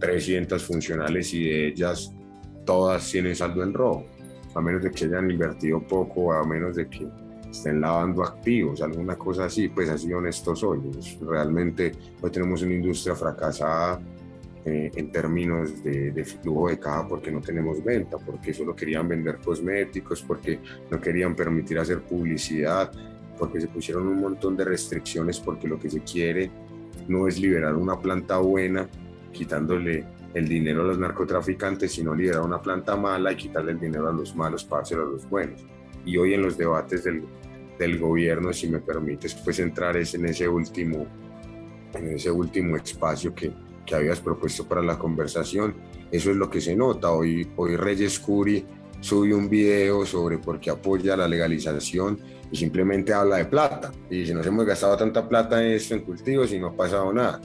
300 funcionales, y de ellas todas tienen saldo en rojo, a menos de que hayan invertido poco, a menos de que estén lavando activos, alguna cosa así. Pues así honestos soy. Realmente hoy tenemos una industria fracasada en términos de flujo de caja, porque no tenemos venta, porque solo querían vender cosméticos, porque no querían permitir hacer publicidad, porque se pusieron un montón de restricciones, porque lo que se quiere no es liberar una planta buena quitándole el dinero a los narcotraficantes, sino liberar una planta mala y quitarle el dinero a los malos para hacerlo a los buenos. Y hoy en los debates del gobierno, si me permites pues entrar en ese último espacio que habías propuesto para la conversación, eso es lo que se nota. Hoy Reyes Curi sube un video sobre por qué apoya la legalización y simplemente habla de plata. Y dice, nos hemos gastado tanta plata en esto, en cultivos, y no ha pasado nada.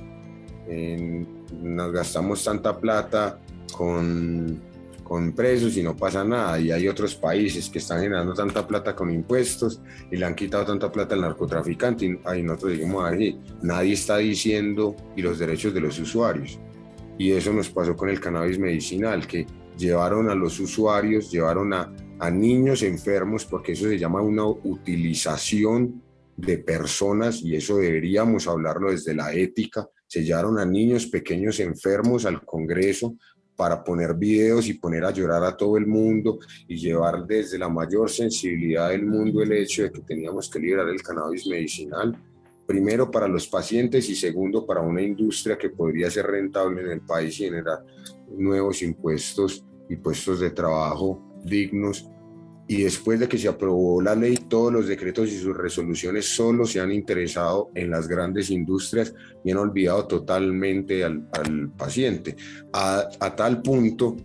Nos gastamos tanta plata con presos y no pasa nada. Y hay otros países que están generando tanta plata con impuestos y le han quitado tanta plata al narcotraficante, y ahí nosotros digamos, ahí nadie está diciendo y los derechos de los usuarios. Y eso nos pasó con el cannabis medicinal, que llevaron a los usuarios, llevaron a niños enfermos, porque eso se llama una utilización de personas, y eso deberíamos hablarlo desde la ética. Se llevaron a niños pequeños enfermos al Congreso para poner videos y poner a llorar a todo el mundo, y llevar desde la mayor sensibilidad del mundo el hecho de que teníamos que liberar el cannabis medicinal, primero para los pacientes y segundo para una industria que podría ser rentable en el país y generar nuevos impuestos y puestos de trabajo dignos. Y después de que se aprobó la ley, todos los decretos y sus resoluciones solo se han interesado en las grandes industrias y han olvidado totalmente al paciente, a tal punto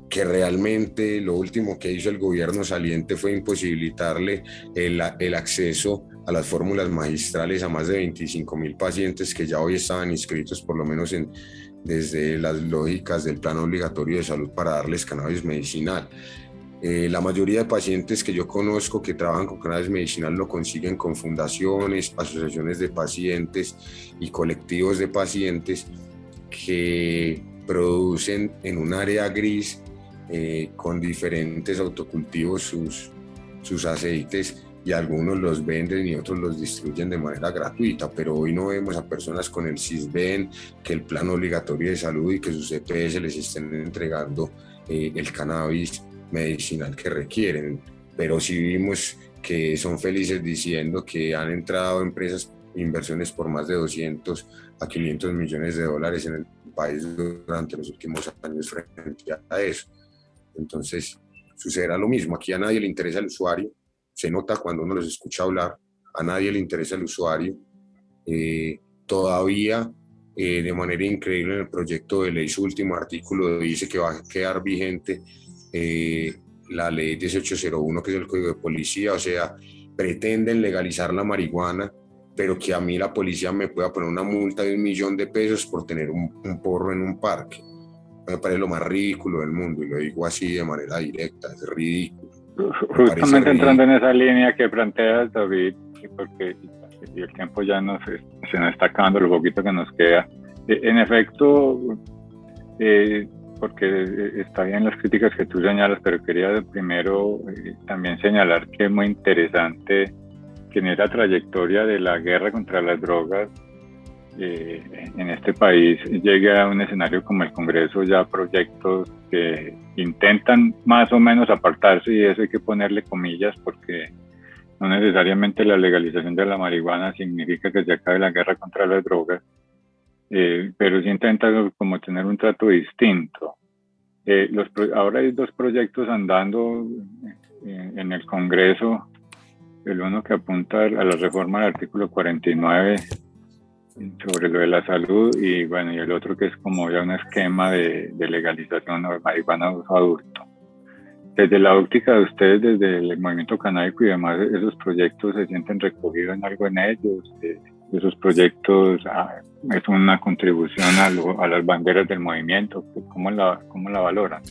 que realmente lo último que hizo el gobierno saliente fue imposibilitarle el acceso a las fórmulas magistrales a más de 25.000 pacientes que ya hoy estaban inscritos, por lo menos desde las lógicas del plan obligatorio de salud, para darles cannabis medicinal. La mayoría de pacientes que yo conozco que trabajan con cannabis medicinal lo consiguen con fundaciones, asociaciones de pacientes y colectivos de pacientes que producen en un área gris con diferentes autocultivos sus aceites, y algunos los venden y otros los distribuyen de manera gratuita. Pero hoy no vemos a personas con el CISBEN, que el plan obligatorio de salud y que sus EPS les estén entregando el cannabis medicinal que requieren. Pero sí vimos que son felices diciendo que han entrado empresas, inversiones por más de 200 a 500 millones de dólares en el país durante los últimos años frente a eso. Entonces sucederá lo mismo. Aquí a nadie le interesa el usuario, se nota cuando uno los escucha hablar, a nadie le interesa el usuario. Todavía de manera increíble en el proyecto de ley, su último artículo dice que va a quedar vigente la ley 1801, que es el Código de Policía. O sea, pretenden legalizar la marihuana, pero que a mí la policía me pueda poner una multa de $1.000.000 por tener un porro en un parque. Me parece lo más ridículo del mundo, y lo digo así de manera directa, es ridículo. Justamente entrando en esa línea que planteas, David, porque el tiempo ya se nos está acabando lo poquito que nos queda. En efecto, porque está bien las críticas que tú señalas, pero quería primero también señalar que es muy interesante que en esa trayectoria de la guerra contra las drogas en este país llegue a un escenario como el Congreso ya proyectos que intentan más o menos apartarse, y eso hay que ponerle comillas porque No necesariamente la legalización de la marihuana significa que se acabe la guerra contra las drogas, pero sí intenta como tener un trato distinto. Ahora hay dos proyectos andando en el Congreso, el uno que apunta a la reforma del artículo 49 sobre lo de la salud y bueno, y el otro que es como ya un esquema de legalización de marihuana de uso adulto. Desde la óptica de ustedes, desde el movimiento canábico y demás, ¿esos proyectos se sienten recogidos en algo en ellos? ¿Esos proyectos es una contribución a las banderas del movimiento? ¿Cómo la valoran?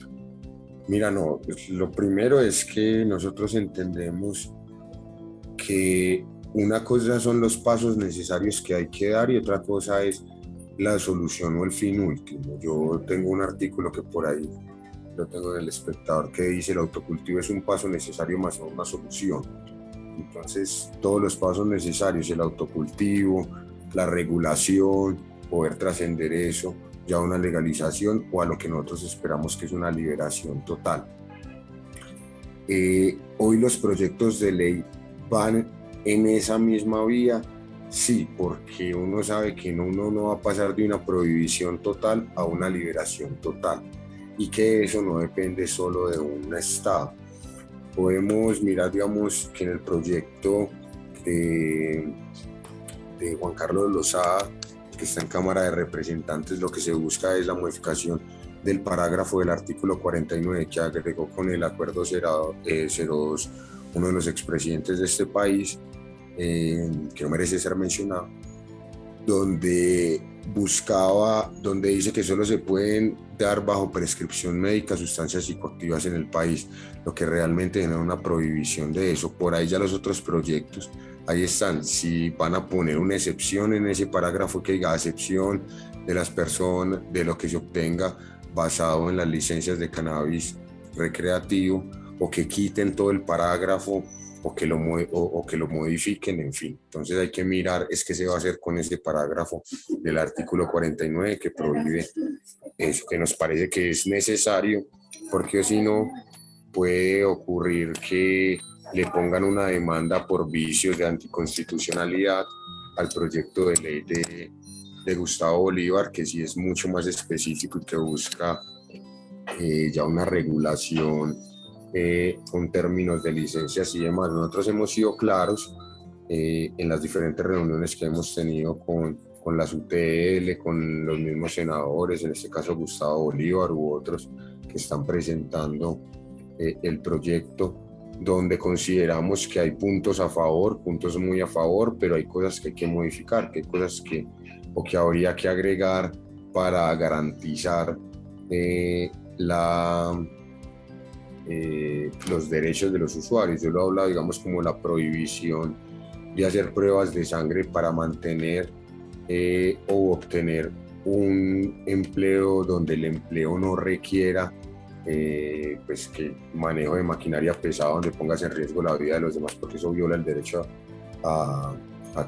Mira, no, pues lo primero es que nosotros entendemos que una cosa son los pasos necesarios que hay que dar y otra cosa es la solución o el fin último. Yo tengo un artículo que por ahí lo tengo en El Espectador que dice: el autocultivo es un paso necesario más no una solución. Entonces, todos los pasos necesarios, el autocultivo, la regulación, poder trascender eso, ya una legalización o a lo que nosotros esperamos que es una liberación total. Hoy los proyectos de ley van en esa misma vía, sí, porque uno sabe que uno no va a pasar de una prohibición total a una liberación total y que eso no depende solo de un estado. Podemos mirar, digamos, que en el proyecto de Juan Carlos Lozada, que está en Cámara de Representantes, lo que se busca es la modificación del parágrafo del artículo 49 que agregó con el acuerdo 02 uno de los expresidentes de este país, que no merece ser mencionado, donde dice que solo se pueden dar bajo prescripción médica sustancias psicoactivas en el país, lo que realmente genera una prohibición de eso. Por ahí ya los otros proyectos, ahí están, si van a poner una excepción en ese parágrafo que diga excepción de las personas, de lo que se obtenga basado en las licencias de cannabis recreativo, o que quiten todo el parágrafo, o que lo modifiquen, en fin. Entonces hay que mirar es qué se va a hacer con ese parágrafo del artículo 49 que prohíbe eso, que nos parece que es necesario, porque si no puede ocurrir que le pongan una demanda por vicios de anticonstitucionalidad al proyecto de ley de Gustavo Bolívar, que sí es mucho más específico y que busca ya una regulación con términos de licencias y demás. Nosotros hemos sido claros en las diferentes reuniones que hemos tenido con las UTL, con los mismos senadores, en este caso Gustavo Bolívar u otros que están presentando el proyecto, donde consideramos que hay puntos a favor, puntos muy a favor, pero hay cosas que hay que modificar, que hay cosas que habría que agregar para garantizar los derechos de los usuarios. Yo lo he hablado, digamos, como la prohibición de hacer pruebas de sangre para mantener o obtener un empleo donde el empleo no requiera pues que manejo de maquinaria pesada donde pongas en riesgo la vida de los demás, porque eso viola el derecho a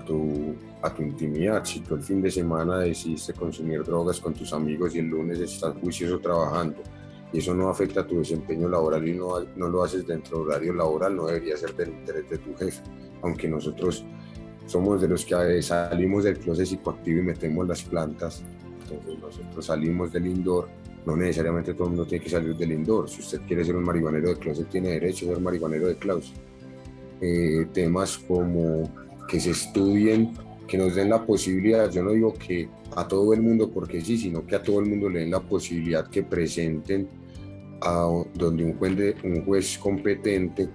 tu intimidad. Si tú el fin de semana decidiste consumir drogas con tus amigos y el lunes estás juicioso trabajando y eso no afecta a tu desempeño laboral y no lo haces dentro del horario laboral, no debería ser del interés de tu jefe. Aunque nosotros somos de los que salimos del closet psicoactivo y metemos las plantas, entonces nosotros salimos del indoor. No necesariamente todo el mundo tiene que salir del indoor. Si usted quiere ser un marihuanero de closet, tiene derecho a ser marihuanero de closet. Temas como que se estudien, que nos den la posibilidad, yo no digo que a todo el mundo porque sí, sino que a todo el mundo le den la posibilidad que presenten donde un juez competente,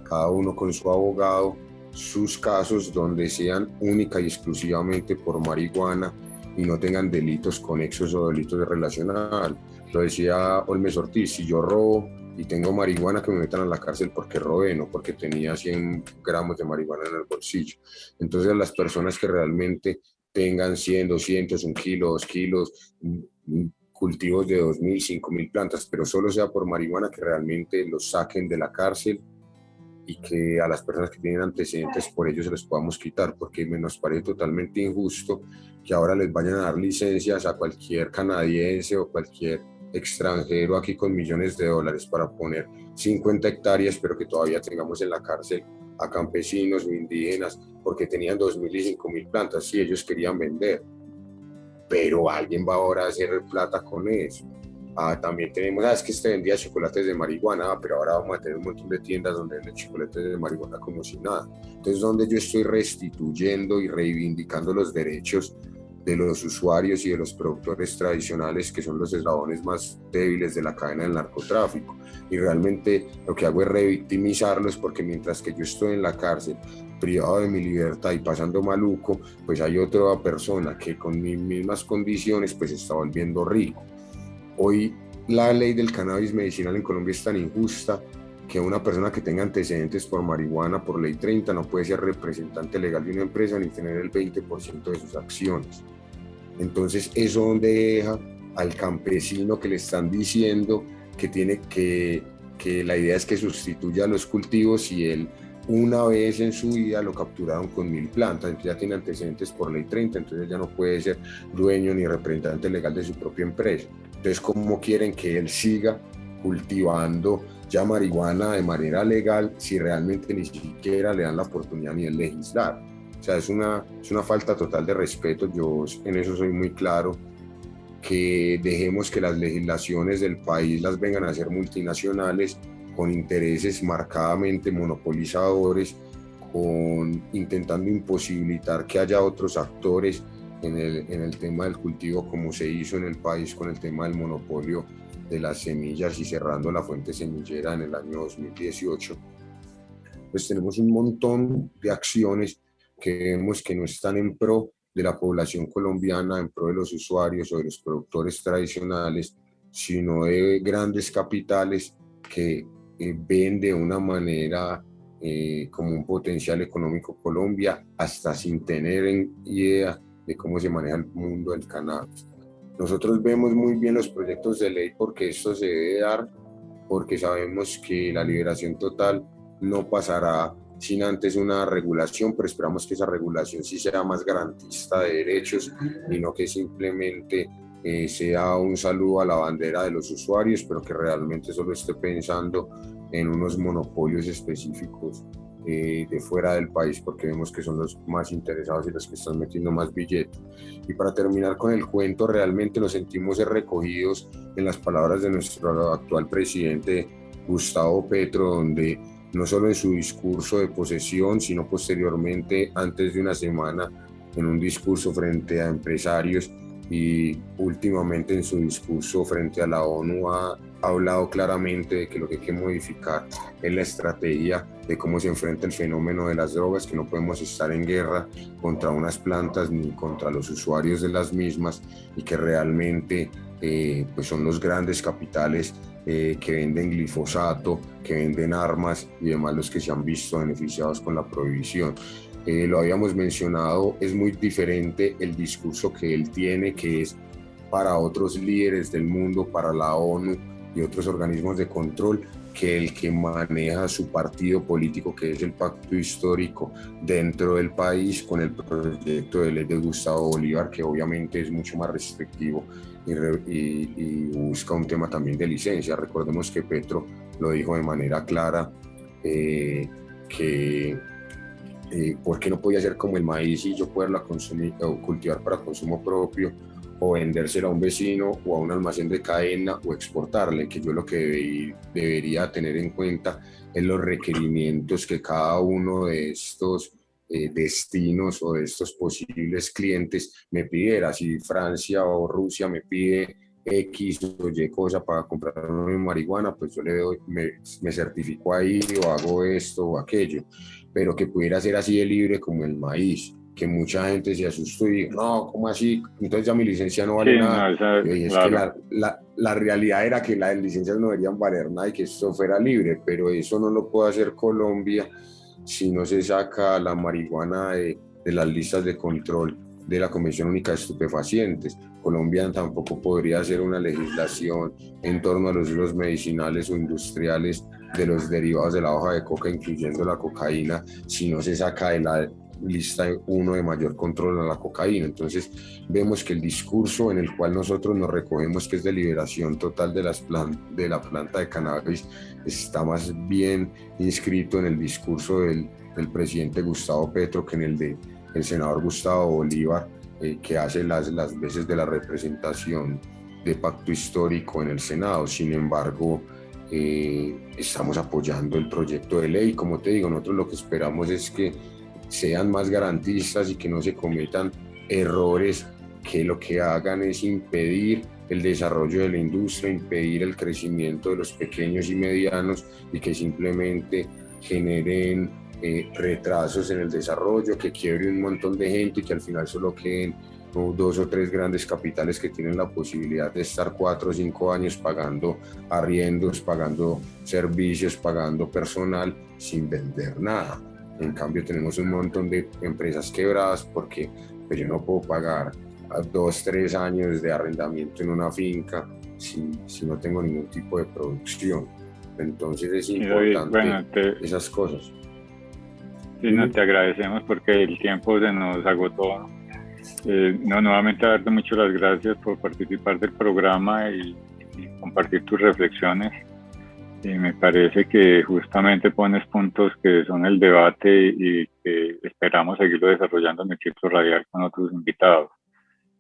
cada uno con su abogado, sus casos donde sean única y exclusivamente por marihuana y no tengan delitos conexos o delitos relacionados. Lo decía Olmes Ortiz: si yo robo y tengo marihuana, que me metan a la cárcel porque robé, no porque tenía 100 gramos de marihuana en el bolsillo. Entonces las personas que realmente tengan 100, 200, 1 kilo, 2 kilos, cultivos de 2.000, 5.000 plantas, pero solo sea por marihuana, que realmente los saquen de la cárcel y que a las personas que tienen antecedentes por ello se les podamos quitar, porque nos parece totalmente injusto que ahora les vayan a dar licencias a cualquier canadiense o cualquier extranjero aquí con millones de dólares para poner 50 hectáreas, pero que todavía tengamos en la cárcel a campesinos o indígenas porque tenían 2.000 y 5.000 plantas, sí, ellos querían vender, pero alguien va ahora a hacer plata con eso. También tenemos, es que este vendía chocolates de marihuana, pero ahora vamos a tener un montón de tiendas donde venden chocolates de marihuana como si nada. Entonces, donde yo estoy restituyendo y reivindicando los derechos de los usuarios y de los productores tradicionales, que son los eslabones más débiles de la cadena del narcotráfico. Y realmente lo que hago es revictimizarlos, porque mientras que yo estoy en la cárcel, privado de mi libertad y pasando maluco, pues hay otra persona que con mis mismas condiciones pues está volviendo rico. Hoy la ley del cannabis medicinal en Colombia es tan injusta que una persona que tenga antecedentes por marihuana por ley 30 no puede ser representante legal de una empresa ni tener el 20% de sus acciones. Entonces, eso donde deja al campesino que le están diciendo que tiene que la idea es que sustituya los cultivos, y él una vez en su vida lo capturaron con 1.000 plantas, entonces ya tiene antecedentes por ley 30, entonces ya no puede ser dueño ni representante legal de su propia empresa. Entonces, ¿cómo quieren que él siga cultivando ya marihuana de manera legal si realmente ni siquiera le dan la oportunidad ni de legislar? O sea, es una falta total de respeto. Yo en eso soy muy claro, que dejemos que las legislaciones del país las vengan a hacer multinacionales con intereses marcadamente monopolizadores, intentando imposibilitar que haya otros actores en el tema del cultivo, como se hizo en el país con el tema del monopolio de las semillas y cerrando la fuente semillera en el año 2018. Pues tenemos un montón de acciones que vemos que no están en pro de la población colombiana, en pro de los usuarios o de los productores tradicionales, sino de grandes capitales que ven de una manera como un potencial económico Colombia, hasta sin tener idea de cómo se maneja el mundo del cannabis. Nosotros vemos muy bien los proyectos de ley porque esto se debe dar, porque sabemos que la liberación total no pasará sin antes una regulación, pero esperamos que esa regulación sí sea más garantista de derechos y no que simplemente sea un saludo a la bandera de los usuarios, pero que realmente solo esté pensando en unos monopolios específicos de fuera del país, porque vemos que son los más interesados y los que están metiendo más billetes. Y para terminar con el cuento, realmente nos sentimos recogidos en las palabras de nuestro actual presidente Gustavo Petro, donde no solo en su discurso de posesión, sino posteriormente, antes de una semana, en un discurso frente a empresarios, y últimamente en su discurso frente a la ONU ha hablado claramente de que lo que hay que modificar es la estrategia de cómo se enfrenta el fenómeno de las drogas, que no podemos estar en guerra contra unas plantas ni contra los usuarios de las mismas, y que realmente pues son los grandes capitales que venden glifosato, que venden armas y demás los que se han visto beneficiados con la prohibición. Lo habíamos mencionado, es muy diferente el discurso que él tiene, que es para otros líderes del mundo, para la ONU y otros organismos de control, que el que maneja su partido político, que es el Pacto Histórico dentro del país, con el proyecto de ley de Gustavo Bolívar, que obviamente es mucho más restrictivo y busca un tema también de licencia. Recordemos que Petro lo dijo de manera clara, que ¿por qué no podía ser como el maíz y yo poderla consumir o cultivar para consumo propio, o vendérsela a un vecino o a un almacén de cadena o exportarle? Que yo lo que debería tener en cuenta es los requerimientos que cada uno de estos destinos o de estos posibles clientes me pidiera. Si Francia o Rusia me pide X o Y cosa para comprar marihuana, pues yo le doy, me certifico ahí o hago esto o aquello, pero que pudiera ser así de libre como el maíz, que mucha gente se asustó y dijo, no, ¿cómo así? Entonces ya mi licencia no vale nada. No, y es claro, que la realidad era que las licencias no deberían valer nada y que esto fuera libre, pero eso no lo puede hacer Colombia si no se saca la marihuana de las listas de control de la Convención Única de Estupefacientes. Colombia tampoco podría hacer una legislación en torno a los usos medicinales o industriales de los derivados de la hoja de coca, incluyendo la cocaína, si no se saca de lista 1 de mayor control a la cocaína. Entonces vemos que el discurso en el cual nosotros nos recogemos, que es de liberación total de la planta de cannabis, está más bien inscrito en el discurso del presidente Gustavo Petro que en el del senador Gustavo Bolívar, que hace las veces de la representación de pacto histórico en el Senado. Sin embargo, estamos apoyando el proyecto de ley. Como te digo, nosotros lo que esperamos es que sean más garantistas y que no se cometan errores que lo que hagan es impedir el desarrollo de la industria, impedir el crecimiento de los pequeños y medianos, y que simplemente generen retrasos en el desarrollo, que quiebre un montón de gente y que al final solo queden 2 o 3 grandes capitales que tienen la posibilidad de estar 4 o 5 años pagando arriendos, pagando servicios, pagando personal sin vender nada. En cambio tenemos un montón de empresas quebradas porque pues, yo no puedo pagar 2 o 3 años de arrendamiento en una finca si no tengo ningún tipo de producción. Entonces es importante esas cosas. Sí, no, te agradecemos porque el tiempo se nos agotó. Nuevamente darte muchas las gracias por participar del programa y compartir tus reflexiones. Me parece que justamente pones puntos que son el debate y que esperamos seguirlo desarrollando en el ciclo radial con otros invitados.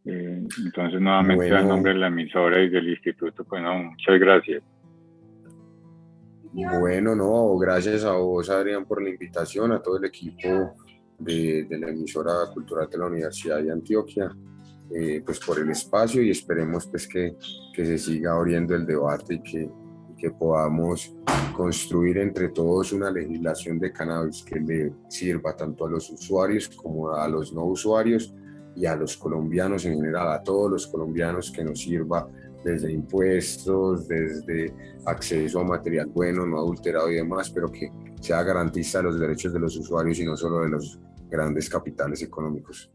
Entonces, nuevamente, a nombre de la emisora y del instituto, pues no, muchas gracias. Bueno, no, gracias a vos, Adrián, por la invitación, a todo el equipo de la emisora cultural de la Universidad de Antioquia, pues por el espacio, y esperemos pues que se siga abriendo el debate y que podamos construir entre todos una legislación de cannabis que le sirva tanto a los usuarios como a los no usuarios y a los colombianos en general, a todos los colombianos, que nos sirva desde impuestos, desde acceso a material bueno, no adulterado y demás, pero que sea garantista de los derechos de los usuarios y no solo de los grandes capitales económicos.